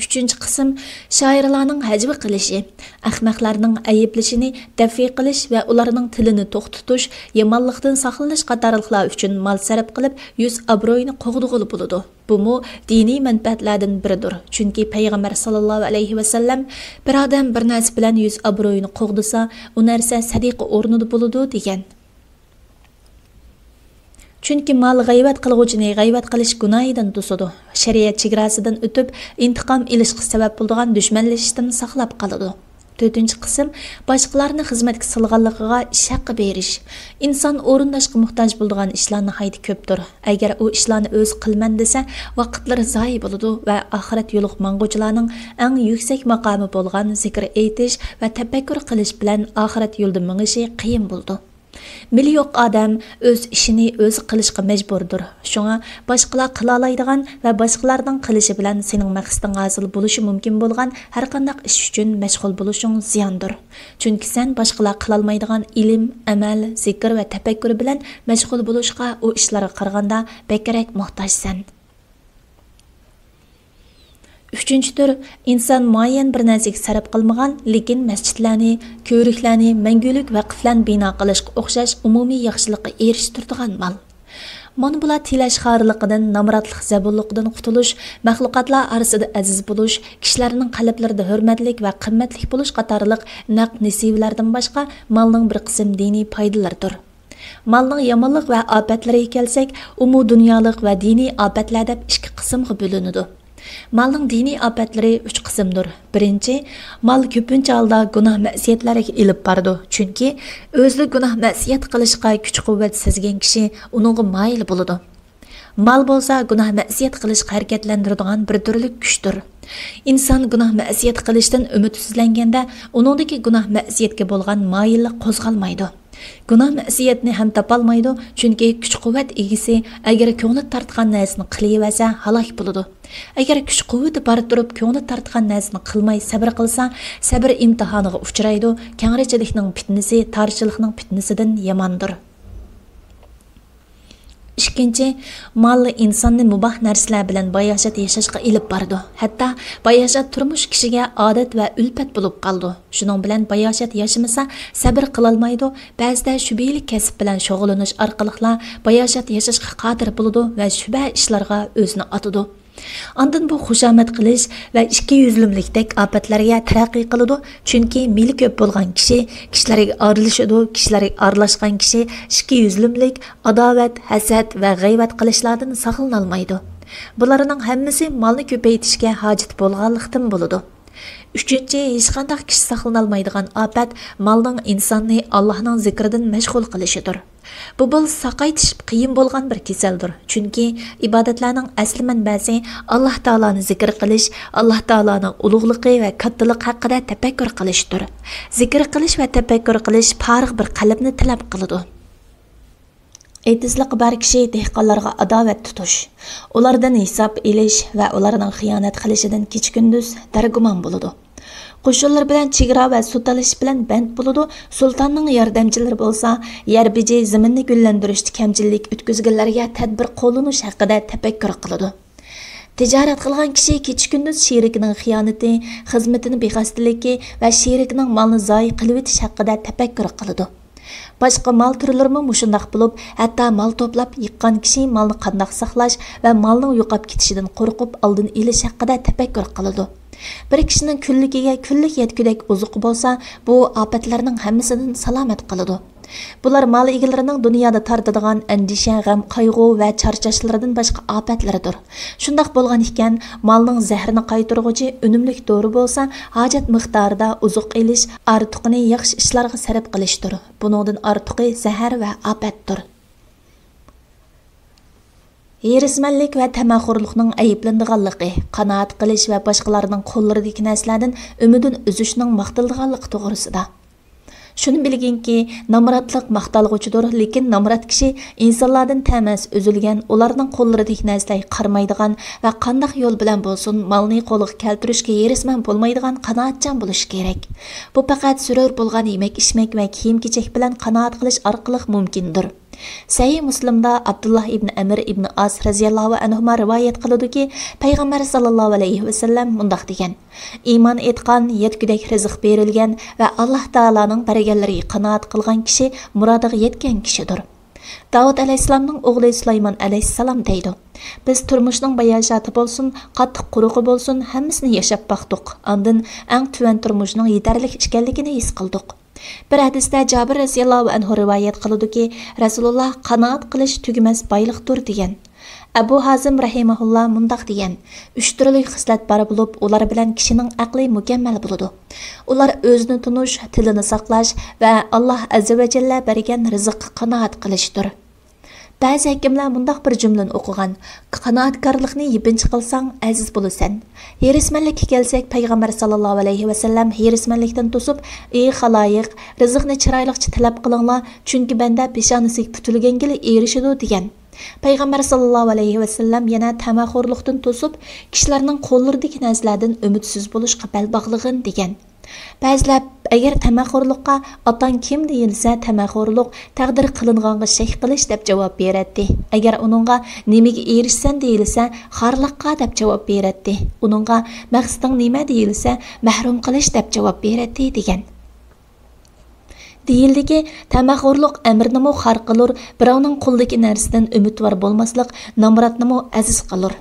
Üçüncü qism shoirlarning hajvi qilishi, ahmoqlarning ayblashini dafi qilish va ularning tilini to'xtatish, yomonlikdan saqlanish qatorliqlar uchun mal sarf qilib, yuz obro'yini qo'g'dig'ili bo'ladi. Bumu diniy manfaatlardan biridir. Chunki payg'ambar sallallohu alayhi va sallam bir odam bir narsa bilan yuz obro'yini qo'g'disa, u narsa sadiqa o'rnida bo'ladi degan. Chunki mal g'ayvat qilg'uvchini g'ayvat qilish gunohidan to'sadi. Shariat chegarasidan o'tib, intiqom ilishga sabab bo'lgan dushmanlashishdan saqlab qoladi. 4-qism boshqalarni xizmatga silganligiga shaq berish. Inson o'rindashga muhtoj bo'lgan ishlarni haydi ko'pdir. Agar u ishlarni o'z qilman desa, vaqtlari zoyi bo'ladi va oxirat yo'liq mang'uvchilarning eng yuksak maqomi bo'lgan zikr aytish va tafakkur qilish bilan oxirat yo'lida mingishi qiyin bo'ldi. Million odam o'z ishini o'zi qilishga majburdir. Shunga boshqalar qila oladigan va boshqalarning qilishi bilan sening maqsading hosil bo'lishi mumkin bo'lgan har qanday ish uchun mashg'ul bo'lishing ziyondir. Chunki sen boshqalar qila olmaydigan ilm, amal, zikr va tafakkur bilan mashg'ul bo'lishga u ishlarga qaraganda bekrak muhtojsan. 3-tur inson muayyan bir narsaga sarf qilmagan, lekin masjidlarni, ko'riklarni, mangulik vaqflarni bino qilishga o'xshash umumiy yaxshilikqa erishtiradigan mol. Mana bular tilash xorliqidan, namratlik zabunligidan qutulish, maxluqotlar orasida aziz bo'lish, kishilarning qalblarida hurmatlik va qimmatlik bo'lish qatorliq naq nasibalardan boshqa molning bir qism diniy foydalaridir. Malning yomonlik va ofatlariga kelsak, umu dunyolik va diniy ofatlar deb 2 qismga bo'linadi. Malning diniy ofatlari 3 qismdir. Birinchi, mal ko'pincha holda gunoh ma'siyatlarga ilib boradi. Chunki o'zida gunoh ma'siyat qilishga kuch-quvvat sezgan kishi uningga moyil bo'ladi. Mal bo'lsa gunoh ma'siyat qilishga harakatlantiradigan bir turlik kuchdir. Inson gunoh ma'siyat qilishdan umidsizlanganda, uningdagi gunoh ma'siyatga bo'lgan moyillik qo'zg'almaydi. Gunoh ma'siyatni ham topolmaydi, chunki kuch-quvvat egisi agar ko'ngli tortgan narsani qilaversa halok bo'ladi. Agar kuch-quvvati bor turib ko'ngli tortgan narsani qilmay sabr qilsa, sabr imtihoniga uchraydi. Kengrichilikning fitnasi tarchilikning fitnasidan yomondir. Ikkinchi, mal insonni mubah narsalar bilan bayashat yashashga ilib bordi. Hatto bayashat turmush kishiga odat va ulfat bo'lib qoldi. Shuning bilan bayashat yashamasa sabr qila olmaydi. Ba'zida shubhali kasb bilan shug'ullanish orqali bayashat yashashga qodir bo'ladi va shubha ishlarga o'zini otadi. Ondan bu xushomat qilish va ikki yuzlimlikdek ofatlarga taraqqiy qiladi. Chunki mili ko'p bo'lgan kishilarga orilishadi, kishilarga aralashgan kishi ikki yuzlimlik, adovat, hasad va g'iybat qilishlardan saqlana olmaydi. Bularning hammasi molni ko'paytirishga hojat bo'lganlikdan bo'ladi. Üçüncü, hech qanday kishi saqlana olmaydigan ofat molning insonni Allohning zikridan mashg'ul qilishidir. Bu saqaytishib qiyin bo'lgan bir kasaldir. Chunki ibodatlarning asli manbasi Alloh taoloni zikr qilish, Alloh taoloning ulug'ligi va kattaligi haqida tafakkur qilishdir. Zikr qilish va tafakkur qilish farig' bir qalbni talab qiladi. Etizliq bar kishi dehqonlarga adovat tutish, ulardan hisob elish va ularning xiyonat qilishidan kech-kunduz dargumon bo'ladi. Qo'shinlar bilan chegara va sutalish bilan band bo'ladi. Sultonning yordamchilari bo'lsa, yer biji zaminni gullantirishda kamchilik o'tkazganlarga tadbir qo'llanish haqida tafakkur qiladi. Tijorat qilgan kishi kech-kunduz sherikining xiyonati, xizmatini bexasligi va sherikining molni zoyi qilib o'tish haqida tafakkur qiladi. Boshqa mol turlarimi mushundaq bo'lib, hatto mol to'plab yiqqan kishi molni qanday saqlash va molning yo'qolib ketishidan qo'rqib oldin olish haqida tafakkur qiladi. Bir kishining kunligiga kunlik yetkudek uzuq bo'lsa, bu ofatlarning hammasidan salomat qiladi. Bular mol egalarining dunyoda tortadigan andisha, g'am, qayg'u va charchashlardan boshqa ofatlaridir. Shundaq bo'lgan ekan, molning zahrini qaytaruvchi unumli dori bo'lsa, hojat miqdorida uzuq elish, ortiqni yaxshi ishlarga sarf qilishdir. Buningdan ortiqi zahar va ofatdir. Yerismanlik va tamaxurlikning ayiblanadiganligi, qanoat qilish va boshqalarning qo'llaridagi narsalardan umidini uzishning maqtaldiganligi to'g'risida. Shuni bilginki, namratlik maqtalg'uchidir, lekin namrat kishi insonlardan tamas o'zilgan, ularning qo'llaridagi narsalarga qarmaydigan va qanday yo'l bilan bo'lsin, molni qo'liga keltirishga yerisman bo'lmaydigan qanoatchan bo'lish kerak. Bu faqat surur bo'lgan yemak-ichmak va kiyim-kechak bilan qanoat qilish orqali mumkindir. Sahih Muslimda Abdullah ibn Amr ibn As raziyallohu anhu rivoyat qiladi-ki, payg'ambar sallallohu alayhi va sallam mundaq degan: iymon etgan, yetkudek rizq berilgan va Alloh taolaning berganlariga qanoat qilgan kishi murodiga yetgan kishidir. Davud alayhissalomning o'g'li Sulaymon alayhissalom deydi: biz turmushning bayashati bo'lsin, qattiq quruqi bo'lsin, hammasini yashab baqdik. Ondan eng tuvan turmushning yetarli ekanligini his qildik. Bir hadisda Jabir raziyallohu anhu rivoyat qiladi-ki, Rasululloh qanoat qilish tugamas boyliqdir degan. Abu Hazim rahimahulloh mundaq degan: 3 turli xislat bor bo'lib, ular bilan kishining aqli mukammal bo'ladi. Ular o'zini tunish, tilini saqlash va Alloh azza va jalla bergan rizqqa qanoat qilishdir. Ba'zi hakimlar mundaq bir jumlani o'qigan: qanoatkorlikni yepinchi qilsang aziz bo'lasan. Yerismanlikka kelsak, payg'ambar sallallohu alayhi va sallam yerismanlikdan to'sib, ey xaloyiq, rizqni chiroyliqcha talab qilinglar, chunki banda peshonasiga putilganga erishadi degan. Payg'ambar sallallohu alayhi va sallam yana tamaxurlikdan to'sib, kishilarning qo'llaridagi narsalardan umidsiz bo'lishga bel bog'lig'in degan. Ba'zilar agar tamaxurlikqa otang kim deyilsa, tamaxurlik taqdir qilinganga shak qilish deb javob beradi. Agar uningga nimaga erishsan deyilsa, xorliqqa deb javob beradi. Uningga maqsading nima deyilsa, mahrum qilish deb javob beradi degan. Deyildiki, tamaxurlik amrnimi xor qilur, birovning qo'lidagi narsadan umidvor bo'lmaslik namratnimi aziz qilur.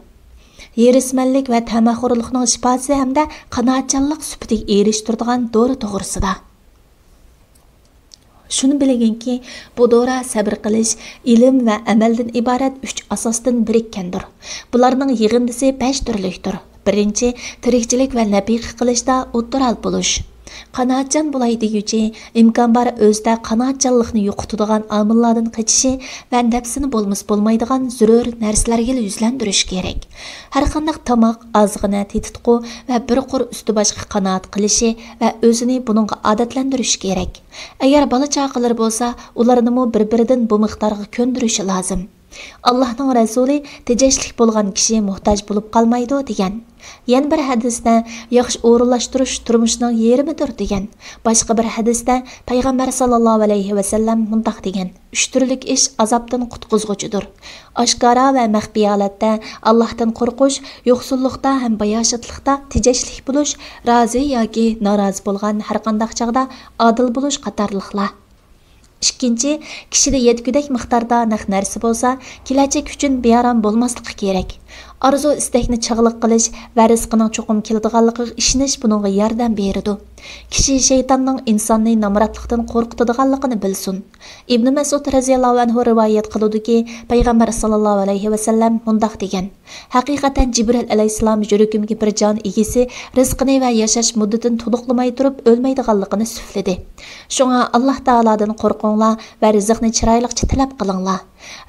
Yerismanlik va tamaxurlikning shifosi hamda qanoatchanlik sufatiga erishtiradigan dori to'g'risida. Shuni bilginki, bu dora sabr qilish, ilm va amaldan iborat 3 asosdan birikkandir. Bularning yig'indisi 5 turlikdir. Birinchi, tirikchilik va nabiq qilishda o'ttiral bo'lish. Qanoatchan bo'lay deguchi, imkon bar o'zida qanoatchanlikni yo'qotadigan omillardan qochishi va nafsini bo'lmaydigan zarur narsalarga yuzlantirish kerak. Har qanday tomoq, ozg'ina, tetitqu va bir qur usti boshqa qanoat qilishi va o'zini buningga odatlantirish kerak. Agar bola chaqalar bo'lsa, ularni bir-biridan bu miqdorga ko'ndirishi lozim. Allohning rasuli tejashlik bo'lgan kishi muhtoj bo'lib qolmaydi degan. Yana bir hadisda yaxshi o'rinlashtirish turmushning yerimidir degan. Boshqa bir hadisda payg'ambar sallallohu alayhi va sallam mundaq degan: 3 turlik ish azobdan qutqizg'uchidir. Oshkora va maxfiy holatda Allohdan qo'rqish, yo'qsullikda ham bayoshatlikda tejashlik bo'lish, rozi yoki norozi bo'lgan har qanday chog'da adil bo'lish qatorliqlar. Ikkinchi, kishida yetgudak miqdorda naq narsa bo'lsa, kelajak uchun bearam bo'lmasligi kerak. Arzu istakni chig'liq qilish va rizqining cho'qim keladiganligiga ishonish buningga yordam beradi. Kishi shaytonning insonni namratlikdan qo'rqitadiganligini bilsin. Ibn Mas'ud radhiyallohu anhu rivoyat qiludiki, payg'ambar sallallohu alayhi va sallam mundaq degan: Haqiqatan Jibril alayhisalom yuragimga bir jon egisi rizqini va yashash muddatini to'liqlamay turib o'lmaydiganligini sufladi. Shunga Alloh taoladan qo'rqinglar va rizqni chiroyliqcha talab qilinglar.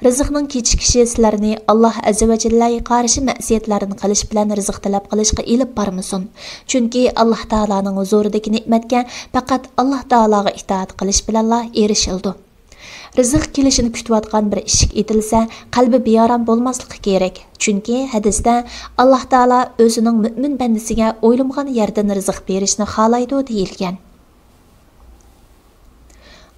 Rizqning kechikishi sizlarni Alloh azza va jallaga qarshi ma'siyatlarni qilish bilan rizq talab qilishga elib bormasin. Chunki Alloh taolaning huzuridagi ne'matga faqat Alloh taolaga itoat qilish bilan erishildi. Rizq kelishini kutayotgan bir eshik etilsa, qalbi bearam bo'lmasligi kerak. Chunki hadisda Alloh taolo o'zining mu'min bandasiga o'ylamgan yerdan rizq berishni xohlaydi deyilgan.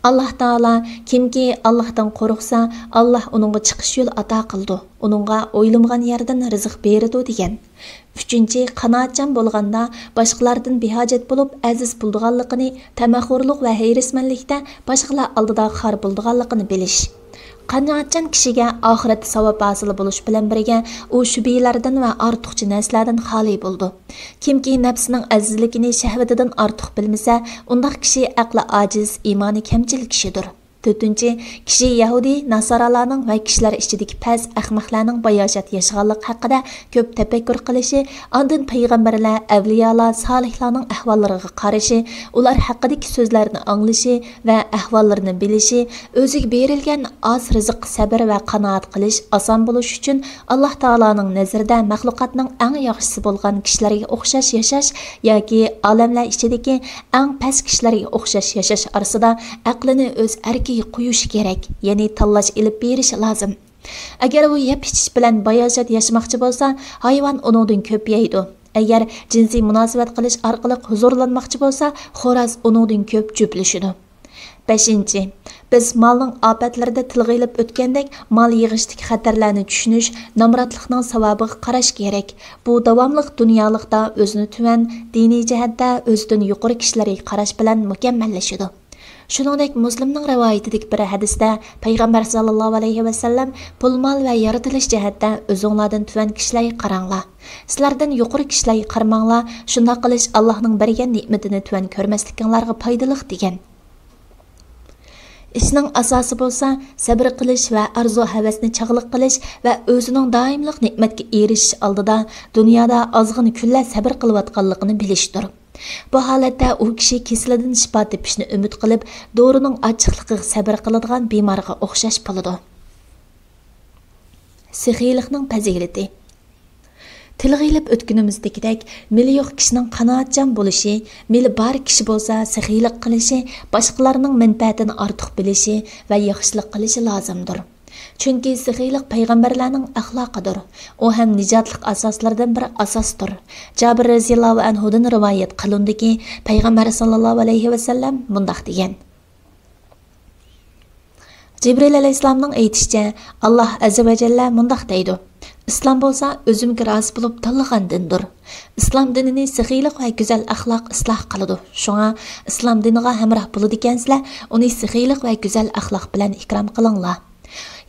Allah Taala kimki Allah'tan qo'rqsa, Allah uningga chiqish yo'l ato qildi. Uningga o'ylamgan yerdan rizq beradi degan. 3-chi, qanoatchan bo'lganda boshqalardan behojat bo'lib aziz bo'lganligini, tamaxurlik va hayrismanlikda boshqalar oldida xor bo'lganligini bilish. Qanoatchan kishiga oxirat savob hosil bo'lish bilan birga u shubhalardan va ortiqcha narsalardan xoli bo'ldi. Kimki nafsining azizligini shahvatidan ortiq bilmasa, undaq kishi aqli ojiz, iymoni kamchil kishidir. 4-chi, kishi Yahudi, Nasaralarning va kishilar ichidagi past ahmoqlarning bayoshat yashaganlik haqida ko'p tafakkur qilishi, ondan payg'ambarlar, avliyolar, solihlarning ahvollariga qarashi, ular haqidagi so'zlarni anglashi va ahvollarini bilishi, o'ziga berilgan oz rizq, sabr va qanoat qilish oson bo'lish uchun Alloh taolaning nazarida maxluqotning eng yaxshisi bo'lgan kishilarga o'xshash yashash yoki olamlar ichidagi eng past kishilarga o'xshash yashash orasida aqlini o'z arki qo'yish kerak, ya'ni tanlash ilib berish lozim. Agar u yep-ichish bilan bayoshat yashmoqchi bo'lsa, hayvon uningdan ko'payadi. Agar jinsiy munosabat qilish orqali huzurlanmoqchi bo'lsa, xo'roz uningdan ko'p juplashadi. 5-chi, biz molning ofatlarida tilga ilib o'tgandek, mol yig'ishdagi xatarlarni tushunish, namratlikning savobiga qarash kerak. Bu davomliq dunyolikda o'zini tuvan, diniy jihatda o'zidan yuqori kishilarga qarash bilan mukammallashadi. Shuningdek, Muslimning rivoyatidagi bir hadisda payg'ambar sallallohu alayhi va sallam pul-mol va yaratilish jihatda o'zinglardan tuvan kishilarga qaranglar. Sizlardan yuqori kishilarga qarmanglar, shunday qilish Allohning bergan ne'matini tuvan ko'rmaslikinglarga foydali degan. Ishning asosi bo'lsa, sabr qilish va arzu-havasni chag'liq qilish va o'zining doimlik ne'matga erishish oldida dunyoda ozg'in kunlar sabr qilayotganligini bilishdir. Bu holatda u kishi kesilidan shifo topishni umid qilib, dorining ochiqligiga sabr qiladigan bemorga o'xshash bo'ladi. Sihiylikning fazilati. Tilga ilib o'tganimizdagidek, mili yo'q kishining qanoatchan bo'lishi, mili bor kishi bo'lsa, sihiylik qilishi, boshqalarning manfaatini ortiq bilishi va yaxshilik qilishi lozimdir. Chunki sihiylik payg'ambarlarning axloqidir. U ham nijotlik asoslardan bir asosdir. Jabir radhiyallohu anhudan rivoyat qilindiki, payg'ambar sallallohu alayhi va sallam mundaq degan: Jibril alayhisalomning aytishicha, Alloh azza va jalla mundaq deydi: Islom bo'lsa, o'zimga rozi bo'lib tanlagan dindir. Islom dinini sihiylik va go'zal axloq isloh qiladi. Shunga islom diniga hamroh bo'ladigansizlar, uni sihiylik va go'zal axloq bilan ikrom qilinglar.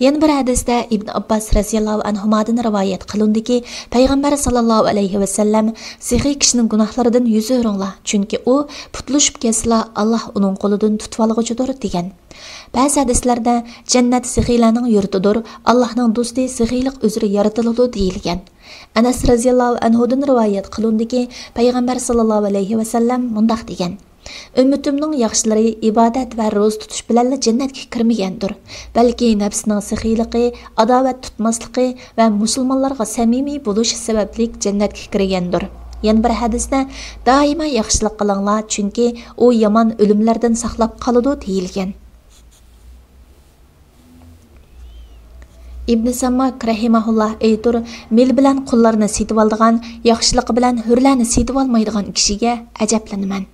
Yana bir hadisda Ibn Abbas radhiyallohu anhudan rivoyat qilindiki, payg'ambar sallallohu alayhi va sallam sihiy kishining gunohlaridan yuz o'ringlar, chunki u putlashib ketsa, Alloh uning qo'lidan tutib olguchidir degan. Ba'zi hadislarda jannat sihiylarning yurtidir, Allohning do'sti sihiylik uzri yaratiladi deyilgan. Anas radhiyallohu anhudan rivoyat qilindiki, payg'ambar sallallohu alayhi va sallam mundaq degan: Ümmetimning yaxshilari ibodat va ro'za tutish bilan jannatga kirmagandir. Balki nafsining sixiyligi, adovat tutmasligi va musulmonlarga samimiy bo'lish sababli jannatga kirgandir. Yana bir hadisda doimo yaxshilik qilinglar, chunki u yomon o'limlardan saqlab qoladi deyilgan. İbn Sammak rahimahullah aytur, mil bilan qullarni setib oldigan, yaxshiligi bilan hurlarni setib olmaydigan kishiga ajablanaman.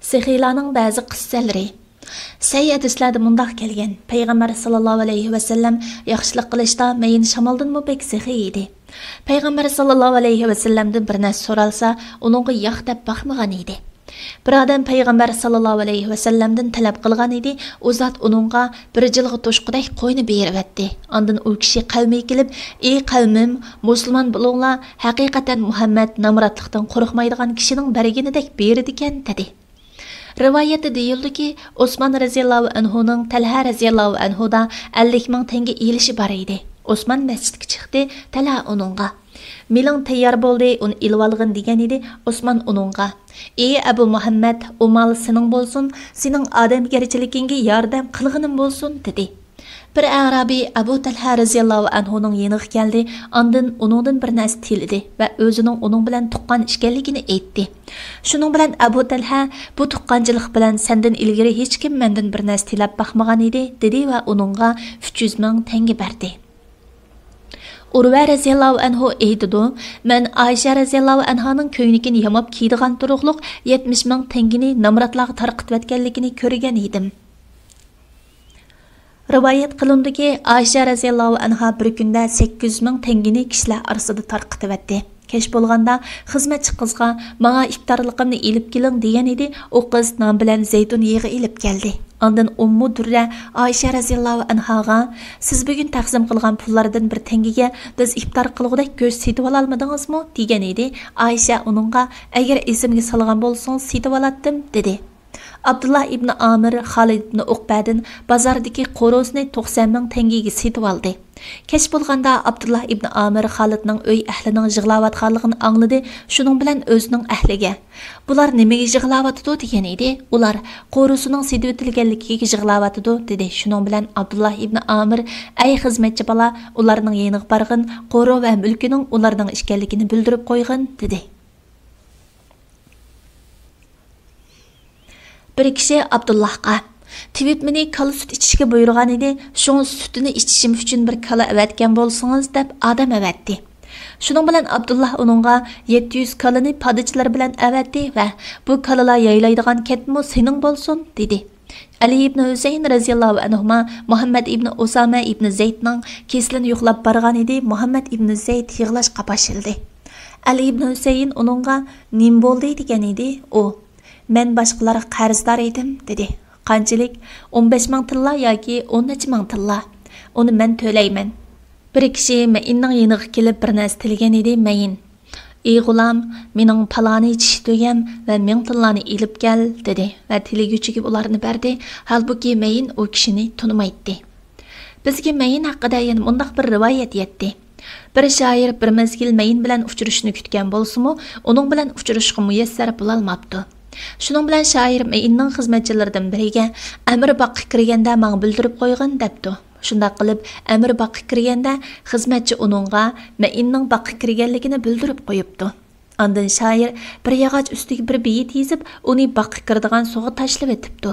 Sahihlarning ba'zi qissalari. Sahih hadislarda mundaq kelgan. Payg'ambar sallallohu alayhi va sallam yaxshilik qilishda mayin shamoldan mubek sahih edi. Payg'ambar sallallohu alayhi va sallamdan bir narsa so'ralsa, uningga yo'q deb baxmagan edi. Bir odam payg'ambar sallallohu alayhi va sallamdan talab qilgan edi, u zot uningga bir jilg'i to'shqidek qo'yni beribdi. Ondan u kishi qavmiga kelib, "Ey qavmim, musulmon bo'linglar, haqiqatan Muhammad namratlikdan qo'rqmaydigan kishining berginidek beradigan" dedi. Rivoyatda deyildiki, Osman raziyallohu anhuning Talha raziyallohu anhuda 50 ming tenge elishi bor edi. Osman masjidga chiqdi, Talha uningga "Mening tayyor bo'ldi, uni ilib olgin" degan edi. Osman uningga "Ey Abu Muhammad, o mal sening bo'lsin, sening odamgarchiligingga yordam qilganim bo'lsin" dedi. Bir Arabi Abu Talha raziyallohu anhuning yeniga keldi, ondan uningdan bir narsa tilidi va o'zining uning bilan tuqqan ekanligini aytdi. Shuning bilan Abu Talha "Bu tuqqanchilik bilan sendan ilgari hech kim mendan bir narsa tilab baxmagan edi" dedi va uningga 300 ming tenge berdi. Urva raziyallohu anhu aytdi, "Men Aisha raziyallohu anhaning ko'ynikini yamab kiydigan turuqliq 70 ming tengini namratlarga tarqitib etganligini ko'rgan edim." Rivoyat qilindiki, Aisha raziyallohu anha bir kunda 800 ming tengini kishilar orasida tarqitib etdi. Kech bo'lganda xizmatchi qizga "Menga iftorliqimni ilib keling" degan edi. U qiz non bilan zaytun yog'i ilib keldi. Ondan Ummu Durra Aisha raziyallohu anhaga "Siz bugun taqsim qilgan pullardan bir tengiga biz iftor qilgudek go'sht setib ololmadingizmi?" degan edi. Aisha uningga "Agar esimga solgan bo'lsangiz setib olatdim" dedi. Abdullah ibn Amir Xolid ibn Uqbadin bozordagi qo'rosini 90 ming tengiga setib oldi. Kech bo'lganda Abdullah ibn Amir Xolidning uy ahlining yig'layotganligini angladi. Shuning bilan o'zining ahliga "Bular nimaga yig'layotdi?" degan edi. Ular qo'rosining setib etilganligiga yig'layotdi dedi. Shuning bilan Abdullah ibn Amir "Ey xizmatchi bola, ularning yeniga borgin, qo'ro va mulkining ularning ekanligini bildirib qo'ygin" dedi. Bir kishi Abdullahga "Tibib meni kala sut ichishga buyurgan edi, shuning sutini ichishim uchun bir kala avatgan bo'lsangiz" deb odam avatdi. Shuning bilan Abdullah uningga 700 kalani padichilar bilan avatdi va "Bu kalalar yaylaydigan ketmi sening bo'lsin" dedi. Ali ibn Husayn raziyallohu anhuma Muhammad ibn Usama ibn Zaydning keslini yo'qlab borgan edi. Muhammad ibn Zayd yig'lashga boshladi. Ali ibn Husayn uningga "Nim bo'ldi" degan edi. U "Men boshqalarga qarzdor edim" dedi. "Qanchalik? 15 ming tilla yoki 10 ming tilla? Uni men to'layman." Bir kishi Mayinning yeniga kelib bir narsa tilgan edi. Mayin "Ey g'ulam, mening paloni ichish tugam va 1000 tillani ilib kel" dedi va tiliguvchiga ularni berdi. Halbuki Mayin u kishini tunimaydi. Bizga Mayin haqida yana mundaq bir rivoyat yetdi. Bir shoir bir mezgil Mayin bilan uchrashishni kutgan bo'lsa-mu, uning bilan uchrashishga muyassar bo'la olmabdi. Shuning bilan shoir Mayinning xizmatchilaridan biriga "Amir boqqa kirganda menga bildirib qo'ygin" debdi. Shunda qilib Amir boqqa kirganda xizmatchi uningga Mayinning boqqa kirganligini bildirib qo'yibdi. Ondan shoir bir yog'och ustiga bir beyit yezib, uni boqqa kiradigan suvga tashlab etibdi.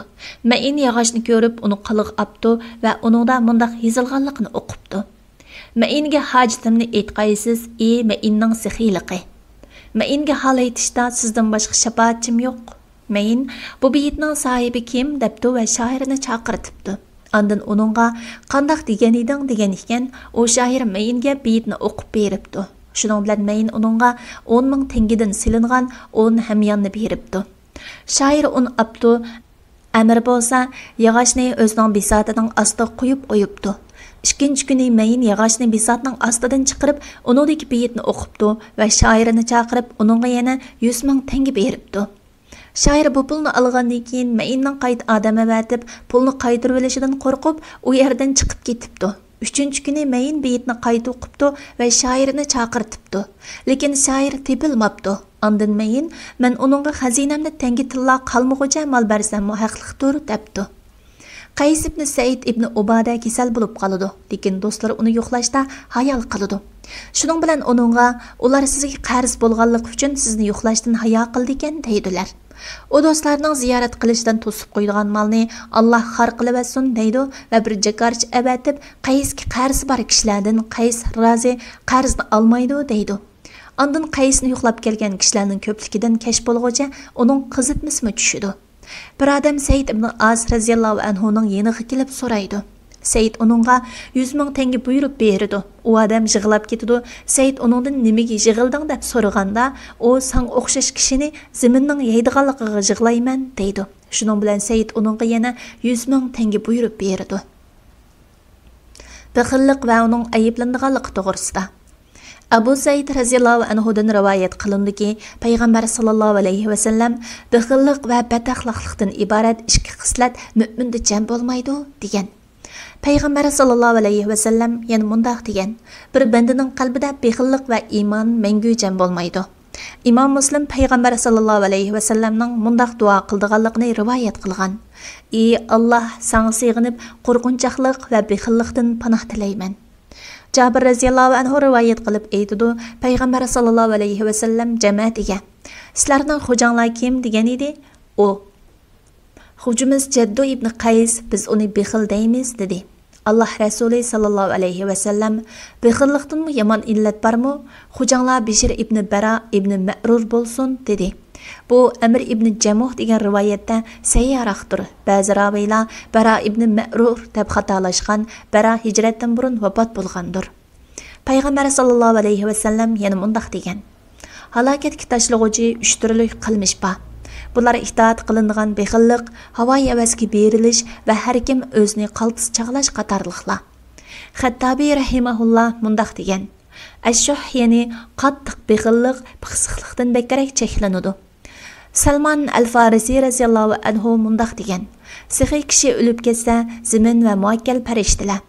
Mayin yog'ochni ko'rib, uni qiliq apti va uningda mundaq yozilganligini o'qibdi. Mayinga hojitimni aytqaysiz, ey Mayinning sixiyliqi. Mayinga hol aytishda sizdan boshqa shafoatchim yo'q. Mayin "Bu beyitning sohibi kim?" debdi va shoirni chaqirtibdi. Ondan uningga "Qandoq degan eding?" degan ekan, u shoir Mayinga beyitni o'qib beribdi. Shuning bilan Mayin uningga 10 ming tengidan silingan 10 hamyonni beribdi. Shoir uni apti. Amir bo'lsa yog'ochni o'zining bisotining ostiga qo'yib o'yibdi. Ikkinchi kuni Mayin yog'ochni bisotining ostidan chiqarib, uningdagi beyitni o'qibdi va shoirni chaqirib, uningga yana 100 ming tengi beribdi. Shoir bu pulni olgandan keyin Mayinning qayt odam avatib, pulni qaytarib olishidan qo'rqib, u yerdan chiqib ketibdi. 3-kuni Mayin beyitni qayta o'qibdi va shoirni chaqirtibdi. Lekin shoir tepilmabdi. Ondan Mayin "Men uningga xazinamni tengi tilla qalmag'ucha mol bersam haqliqdir" debdi. Qays ibn Said ibn Ubada kasal bo'lib qoladi, lekin do'stlari uni yo'qlashda hayal qiladi. Shuning bilan uningga "Ular sizga qarz bo'lganlik uchun sizni yo'qlashdan hayo qildi ekan" deydilar. O do'stlarning ziyorat qilishidan to'sib qo'ydigan malni Alloh xor qilaversin deydi va bir jakarch abatib qaysi qarzi bor kishilardan qaysi rozi qarzni olmaydi deydi. Ondan qaysini yo'qlab kelgan kishilarning ko'pligidan kashf bo'lguncha uning qizitmisimi tushidi. Bir odam Said ibn Az raziyallohu anhuning yeniga kelib so'raydi. Said uningga 100 ming tenge buyurib berdi. U odam yig'lab ketdi. Said uningdan nimaga yig'ilding deb so'raganda, u sang o'xshash kishini zaminning yeydiganligiga yig'layman deydi. Shuning bilan Said uningga yana 100 ming tenge buyurib berdi. Baxillik va uning ayblanganligi to'g'risida Abu Said raziyallohu anhudan rivoyat qilindiki, payg'ambar sallallohu alayhi va sallam baxillik va badaxloqlikdan iborat ikki xislat mu'minda jam bo'lmaydi degan. Payg'ambar sallallohu alayhi va sallam yana mundaq degan: bir bandaning qalbida baxillik va iymon mangu jam bo'lmaydi. Imom Muslim payg'ambar sallallohu alayhi va sallamning mundaq duo qildiganligini rivoyat qilgan: "Ey Alloh, senga sig'inib qo'rqinchaqlik va baxillikdan panoh tilayman." Jabir raziyallohu anhu rivoyat qilib aytdi, payg'ambar sallallohu alayhi va sallam jamoatiga: "Sizlarning xo'janglar kim?" degan edi. U: "Xo'jimiz Jaddu ibn Qays, biz uni bexil deymiz" dedi. Allah Rasuli sallallohu alayhi va sallam: "Bexillikdanmi yomon illat bormi? Xo'janglar Bishir ibn Bara ibn Ma'rur bo'lsin" dedi. Bu Amr ibn Jamuh degan rivoyatda sayyoraqdir. Ba'zi raviylar Bara ibn Ma'rur deb xatolashgan. Bara hijratdan burun vafot bo'lgandir. Payg'ambar sallallohu alayhi va sallam yana mundaq degan: "Halokatga tashlag'uvchi 3 turli qilmish bor. Bular itoat qilinadigan bexillik, havo havasga berilish va har kim o'zini qaltis chaqlash qatorliqlar." Xattabi rahimahulloh mundaq degan: "Ash-shuh ya'ni qattiq bexillik pixsiqlikdan bekkarak cheklanadi." Salman al-Farisi raziyallohu anhu mundaq degan: "Sixiy kishi o'lib ketsa, zamin va muakkal farishtalar.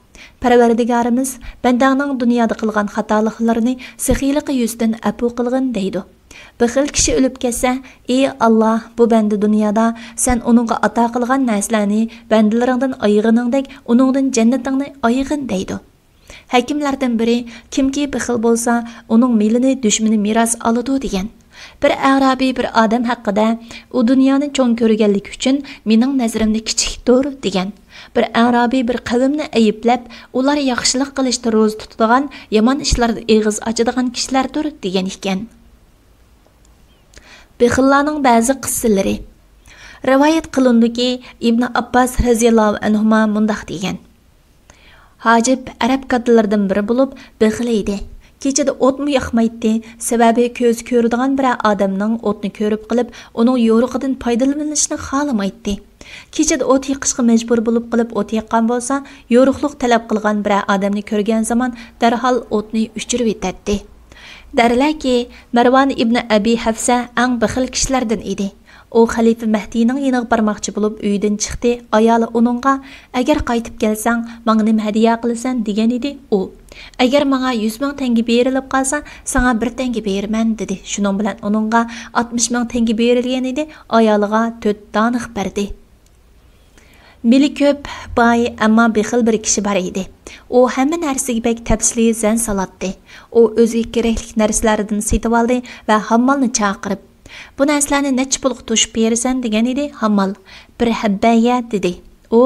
Parvardigorimiz bandaning dunyoda qilgan xatoliklarini sixiyliqi yuzdan afu qilgin" deydi. Bexil kishi o'lib ketsa, "Ey Alloh, bu banda dunyoda sen uningga ato qilgan narsalarni bandalaringdan oyig'iningdek, uningdan jannatingni oyig'in" deydi. Hakimlardan biri kimki bexil bo'lsa, uning milini dushmani meros oladi degan. Bir Arabiy bir odam haqida u dunyoni cho'ng ko'rganlik uchun mening nazarimda kichikdir degan. Bir Arabiy bir qavmni ayblab, ular yaxshilik qilishda ro'za tutadigan, yomon ishlarda eg'iz ochadigan kishilardir degan ekan. Bexillarning ba'zi qissalari rivoyat qilindiki, Ibn Abbas raziyallohu anhu mundaq degan: "Hajib arab katalaridan biri bo'lib, bexil edi. Kechada o'tmi yoqmaydi, sababi ko'z ko'radigan bir odamning o'tni ko'rib qilib, uning yo'riqidan foydalanishni xohlamaydi. Kechada o't yoqishga majbur bo'lib qilib o't yoqqan bo'lsa, yo'riqlik talab qilgan bir odamni ko'rgan zaman darhol o'tni o'chirib etadi." Darlaki, Marwan ibn Abi Hafsa eng bexil kishilardan edi. O xalifa Mahdining yeniga bormoqchi bo'lib uydan chiqdi. Ayoli uningga: "Agar qaytib kelsang, menga nima hadiya qilasan?" degan edi. U: "Agar menga 100 ming tenge berilib qolsa, senga 1 tenge beraman" dedi. Shuning bilan uningga 60 ming tenge berilgan edi. Ayoliga 4 dona berdi. Mili ko'p, boy, ammo bexil bir kishi bor edi. U hamma narsaga bek tafsili zan salatdi. U o'ziga kerakli narsalardan setib oldi va hammolni chaqirib: "Bu narsalarni necha pulga to'shib berasan?" degan edi. Hammal: "Bir habbaga" dedi. U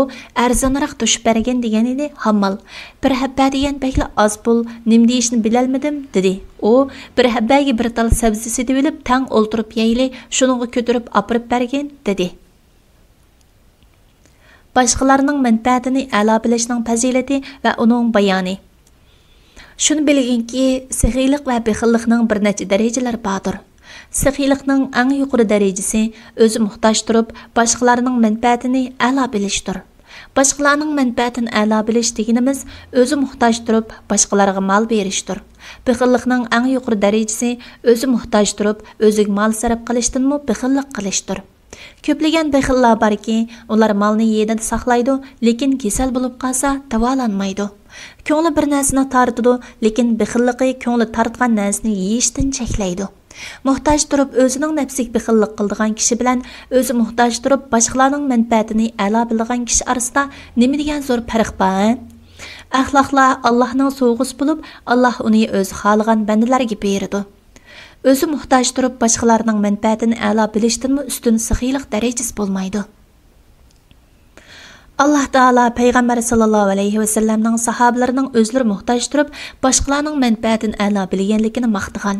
arzonroq to'shib bergan degan edi. Hammal: "Bir habba degan bekla oz pul, nim deyishni bilolmadim" dedi. U bir habbaga bir tal sabzi setib olib, tang o'ltirib yeyli, shuningga ko'tarib opirib bergan dedi. Başqalarının mənfəətini əla bilishning fazilati və onun bayoni. Şunu bilgin ki, sixiylik və bexillikning bir neçə dərəcələr bardır. Sixiylikning eng yuqori dərəcəsi özü muhtaç turib, başqalarının mənfəətini əla bilishdir. Başqalarının mənfəətini əla bilish deganimiz özü muhtaç turib, başqalarga mal berishdir. Bexillikning eng yuqori dərəcəsi özü muhtaç turib, o'ziga mal sarf qilishdanmi bexillik qilishdir. Köpləgən bexillar barki, ular malni yerida saqlaydi, lekin kasal bo'lib qolsa davolanmaydi. Ko'ngli bir narsani tortidi, lekin bexilligi ko'ngli tortgan narsani yeyishdan cheklaydi. Muhtoj turib o'zining nafsiga bexillik qildigan kishi bilan o'zi muhtoj turib boshqalarning manfaatini a'lo bilgan kishi orasida nima degan zo'r farq bor? Axloqlar Allohning sovg'isi bo'lib, Alloh uni o'zi xohlagan bandalarga beradi. Özü muhtaç turib boshqalarning manfaatini a'lo bilishdanmi ustun saxiylik darajasi bo'lmaydi. Allah Taala Peygamber sallallahu aleyhi ve sellem'nin sahabelerinin özleri muhtaç durup başkalarının menfaatini a'lo bilgenligini maqtagan.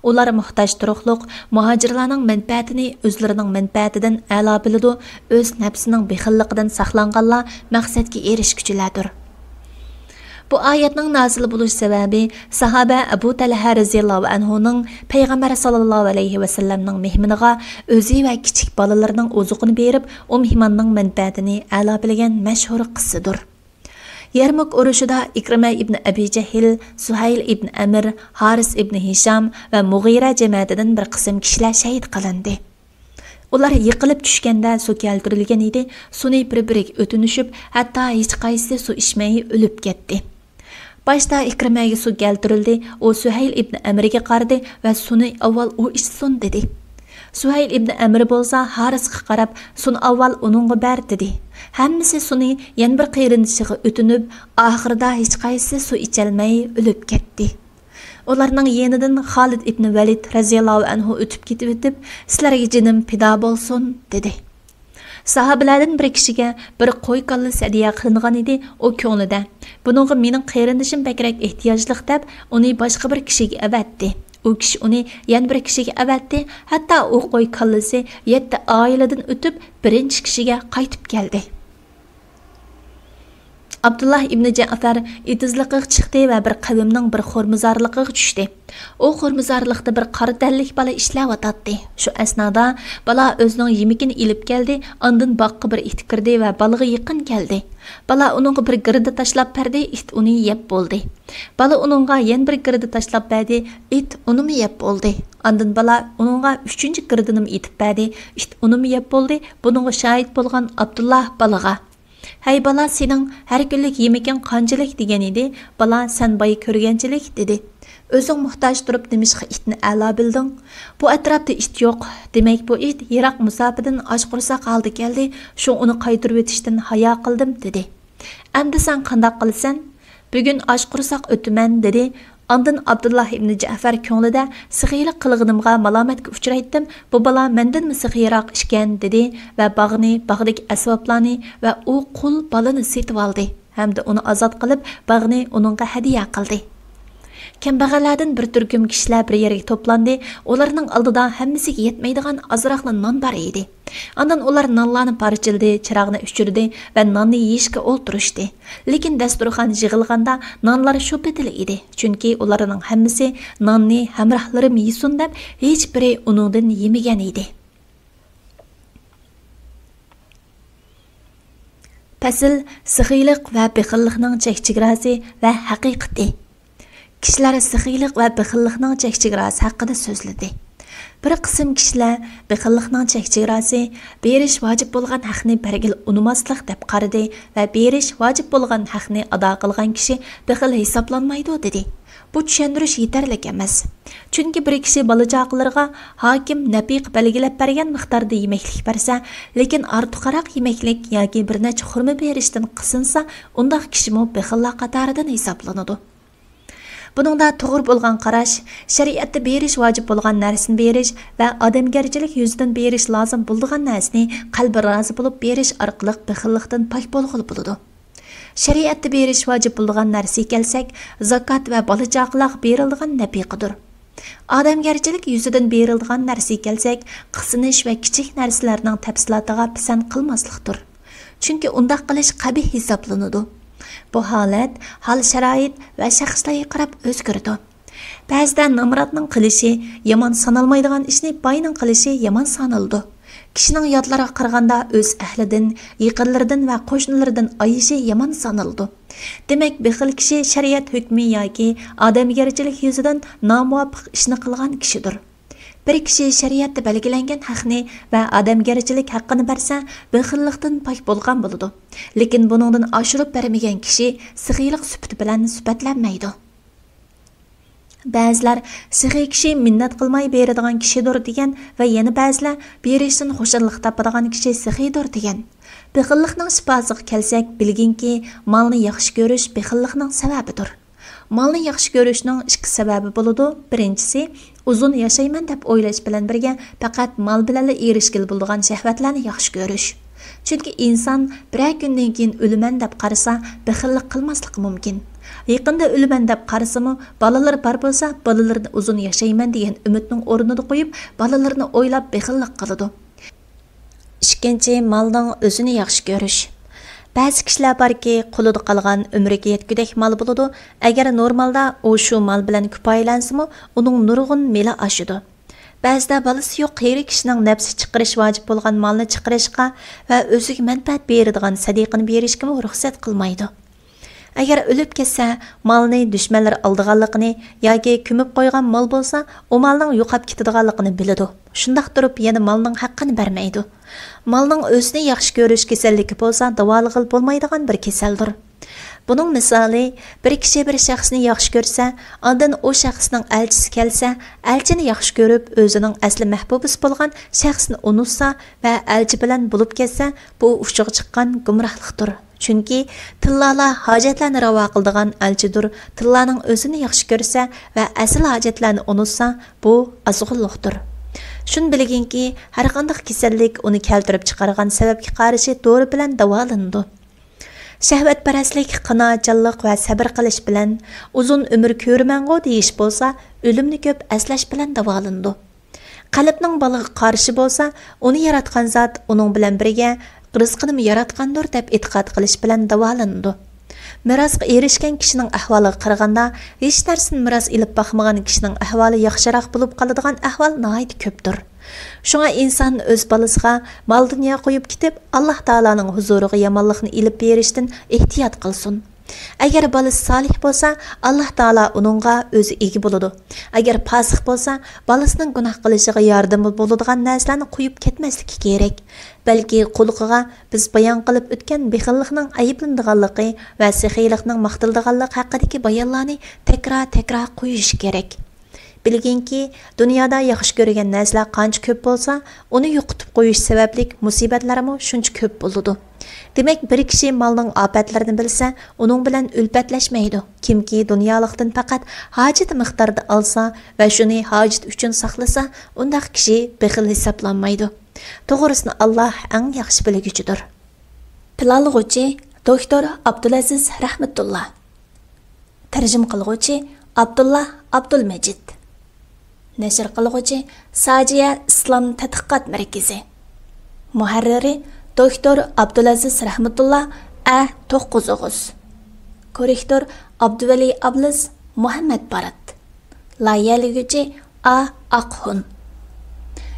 Ular muhtaç turuqluq muhacirlarning menfaatini özlerining menfaatidan a'lo biladi, öz nafsining bexilliqidan saqlanganlar maqsadga erishguchilardir. Bu ayetning nazil bo'lish sababi sahaba Abu Talha radhiyallohu anhuning Payg'ambar sallallohu alayhi va sallamning mehmoniga o'zi va kichik bolalarning ozuqini berib, o mehmonning manfaatini a'lo bilgan mashhur qissadir. Yarmuk urushida Ikrima ibn Abi Jahl, Suhayl ibn Amr, Haris ibn Hisham va Mughira jamoatidan bir qism kishilar shahid qilindi. Ular yiqilib tushganda suv keltirilgan edi, suvni bir-biriga o'tinishib, hatto hech qaysi suv ichmay o'lib ketdi. Başta İkrime'ye su keltirildi, o Suhayl ibn Amr'ga qaradi va suni avval u içsin dedi. Suhayl ibn Amr bolsa Harisga qarab, suni avval uningga ber dedi. Hammasi suni yana bir qeyrindishiga o'tinib, oxirida hech qaysi su icholmay o'lib ketdi. Ularning yenidan Xolid ibn Valid radhiyallohu anhu o'tib ketib, "Sizlarga jinim fido bo'lsin" dedi. Sahabelerden bir kişiga bir qo'y kallasi hadiya qilingan edi, o ko'nglida. Buningga mening qeyrindishim bakrak ehtiyojliq deb, uni boshqa bir kishiga avatdi. U kishi uni yana bir kishiga avatdi, hatto o qo'y kallasi 7 oiladan o'tib, birinchi kishiga qaytib keldi. Abdullah ibn Ja'far itizliqiga chiqdi va bir qavmning bir xo'rmizorligiga tushdi. O xo'rmizorlikda bir qora tanlik bola ishlayotdi. Shu asnoda bola o'zining yemikini ilib keldi, ondan boqqa bir it kirdi va balaga yaqin keldi. Bola uningga bir girdi tashlab berdi, it uni yeb bo'ldi. Bola uningga yana bir girdi tashlab berdi, it uni yeb bo'ldi. Ondan bola uningga 3-chi girdini etib berdi, it uni yeb bo'ldi. Buningga shohid bo'lgan Abdullah balaga "Hey bala, sening har kunlik yemikin qanchalik?" degan edi. Bala "Sen boy ko'rganchilik" dedi. "O'zing muhtoj turib nimishqa itni a'lo bilding? Bu atrofda it yo'q. Demak bu it yiroq musofidan och qursa qoldi keldi. Shu uni qaytirib o'tishdan hayo qildim" dedi. "Endi sen qanday qilsan? Bugun och qursoq o'timan" dedi. Ondan Abdullah ibn Ja'far ko'nglida "Sixiylik qilganimga malomatga uchraydim. Bu bala mendan sixiyroq ishgan" dedi va bag'dagi asboblarni va u qul balani setib oldi. Hamda uni ozod qilib, bag'ni uningga hadiya qildi. Kambag'allardan bir turkum kishilar bir yerga to'plandi. Ularning oldida hammasiga yetmaydigan ozroqli non bor edi. Ondan ular nonlarni parchildi, chirog'ni o'chirdi va nonni yeyishga o'ltirishdi. Lekin dasturxon yig'ilganda nonlar shu betil edi. Chunki ularning hammasi nonni hamrohlarim yesin deb hech biri uningdan yemagan edi. Fasl sixiylik va bexillikning chek-chegarasi va haqiqati. Kishilar sixiylik va bexillikning chek-chegarasi haqida so'zladi. Bir qism kishilar bexillikning chek-chegarasi berish vojib bo'lgan haqni bergil unumaslik deb qaradi va berish vojib bo'lgan haqni ado qilgan kishi bexil hisoblanmaydi dedi. Bu tushundirish yetarlik emas. Chunki bir kishi balajoqlarga hokim nafiq belgilab bergan miqdorda yemeklik bersa, lekin ortiqroq yemeklik yoki bir necha xurma berishdan qisinsa, undaq kishi mo bexillar qatoridan hisoblanadi. Buningda to'g'ri bo'lgan qarash, shariatda berish vojib bo'lgan narsani berish va odamgarchilik yuzidan berish lozim bo'lgan narsani qalbi rozi bo'lib berish orqali bexillikdan pok bo'lg'ili bo'ladi. Shariatda berish vojib bo'lgan narsaga kelsak, zakot va balajoqlar berilgan nafiqadir. Odamgarchilik yuzidan berilgan narsaga kelsak, qisinish va kichik narsalarning tafsilotiga pisand qilmaslikdir. Chunki undaq qilish qabih hisoblanadi. Bu holat hal sharoit va shaxslarga qarab o'zgaradi. Ba'zida namratning qilishi yomon sanalmaydigan ishni boyning qilishi yomon sanaladi. Kishining yodlariga qaraganda o'z ahlidan, yaqinlaridan va qo'shnilaridan ayishi yomon sanaladi. Demak, bexil kishi shariat hukmi yoki odamgarchilik yuzidan nomuvofiq ishni qilgan kishidir. Bir kishi shariatda belgilangan haqni va odamgarchilik haqqini bersa, bexillikdan pok bo'lgan bo'ladi. Lekin buningdan oshirib bermagan kishi sixiylik sifati bilan sifatlanmaydi. Ba'zilar sixiy kishi minnat qilmay beradigan kishidir degan va yana ba'zilar berishdan xo'shallik topadigan kishi sixiydir degan. Bexillikning sifatiga kelsak, bilginki, molni yaxshi ko'rish bexillikning sababidir. Malni yaxshi ko'rishning ikki sababi bo'ladi. Birinchisi, uzun yashayman deb o'ylash bilan birga faqat mal bilan erishgil bo'lgan shahvatlarni yaxshi ko'rish. Chunki inson bir kundan keyin o'laman deb qarasa, bexillik qilmasligi mumkin. Yaqinda o'laman deb qarasimi, bolalar bor bo'lsa, bolalarni uzun yashayman degan umidning o'rnida qo'yib, bolalarni o'ylab bexillik qiladi. Ikkinchi, malning o'zini yaxshi ko'rish. Ba'zi kishilar borki, qo'lida qolgan umriga yetgudek mal bo'ladi. Agar normalda u shu mal bilan kifoyalansimi, uning nurg'un meli oshidi. Ba'zida bolasi yo'q qiyri kishining nafsi chiqarish vojib bo'lgan malni chiqarishga va o'ziga manfaat beradigan sadiqani berishga ruxsat qilmaydi. Agar o'lib ketsa, malni dushmanlar oldiganligini yoki ko'mib qo'ygan mal bo'lsa, u malning yo'qab ketadiganligini biladi. Shundaq turib, yana malning haqqini bermaydi. Malning o'zini yaxshi ko'rish kasalligi bo'lsa, davolag'il bo'lmaydigan bir kasaldir. Buning misoli, bir kishi bir shaxsni yaxshi ko'rsa, ondan u shaxsning elchisi kelsa, elchini yaxshi ko'rib, o'zining asli mahbubisi bo'lgan shaxsni unutsa va elchi bilan bo'lib ketsa, bu uchiga chiqqan gumrohlikdir. Chunki tillala hojatlarni ravo qiladigan elchidir. Tillaning o'zini yaxshi ko'rsa va asl hojatlarni unutsa, bu azg'unlikdir. Shun bilginki, har qanday kasallik uni keltirib chiqargan sababga qarshi dori bilan davolanadi. Shahvatparastlik, qanoatchanlik va sabr qilish bilan uzun umr ko'rmango deyish bo'lsa, o'limni ko'p aslash bilan davolanadi. Qalbning baliga qarshi bo'lsa, uni yaratgan zot uning bilan birga rizqini yaratgandir deb e'tiqod qilish bilan davolanadi. Mirosga erishgan kishining ahvoliga qaraganda, hech narsani miros ilib boqmagan kishining ahvoli yaxshiroq bo'lib qoladigan ahvol nihoyat ko'pdir. Shunga inson o'z bolasiga mol dunyo qo'yib ketib, Alloh taolaning huzuriga yomonlikni ilib berishdan ehtiyot qilsin. Agar bolasi solih bo'lsa, Alloh taolo uningga o'zi ega bo'ladi. Agar fosiq bo'lsa, bolasining gunoh qilishiga yordam bo'ladigan narsalarni qo'yib ketmasligi kerak. Balki quliqiga biz bayon qilib o'tgan bexillikning ayblanadiganligi va sexiylikning maqtiladiganligi haqidagi bayonlarni takror qo'yish kerak. Bilginki, dunyoda yaxshi ko'rgan narsalar qancha ko'p bo'lsa, uni yo'qotib qo'yish sababli musibatlarmi shuncha ko'p bo'ladi. Demak, bir kishi malning ofatlarini bilsa, uning bilan ulfatlashmaydi. Kimki dunyolikdan faqat hojat miqdorida olsa va shuni hojat uchun saqlasa, undaq kishi bexil hisoblanmaydi. To'g'risini Alloh eng yaxshi bilguchidir. Planlag'uvchi doktor Abdulaziz Rahmatullah. Tarjim qilguvchi Abdullah Abdulmajid. Nashr qilguvchi Sajiya Islom tadqiqot markazi. Muharriri doktor Abdulaziz Rahmatullah A9. Korrektor Abduvali Abliz Muhammad Barat. Layihalaguchi A Aqhun.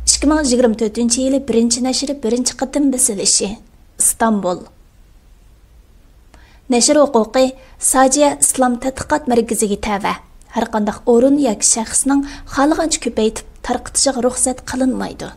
2024-yili 1-nashri 1-qatim basilishi. İstanbul. Nashr huquqi Sajiya Islom tadqiqot markaziga tava. Har qanday o'rin yoki shaxsning xohlagancha ko'paytib tarqatishiga ruxsat qilinmaydi.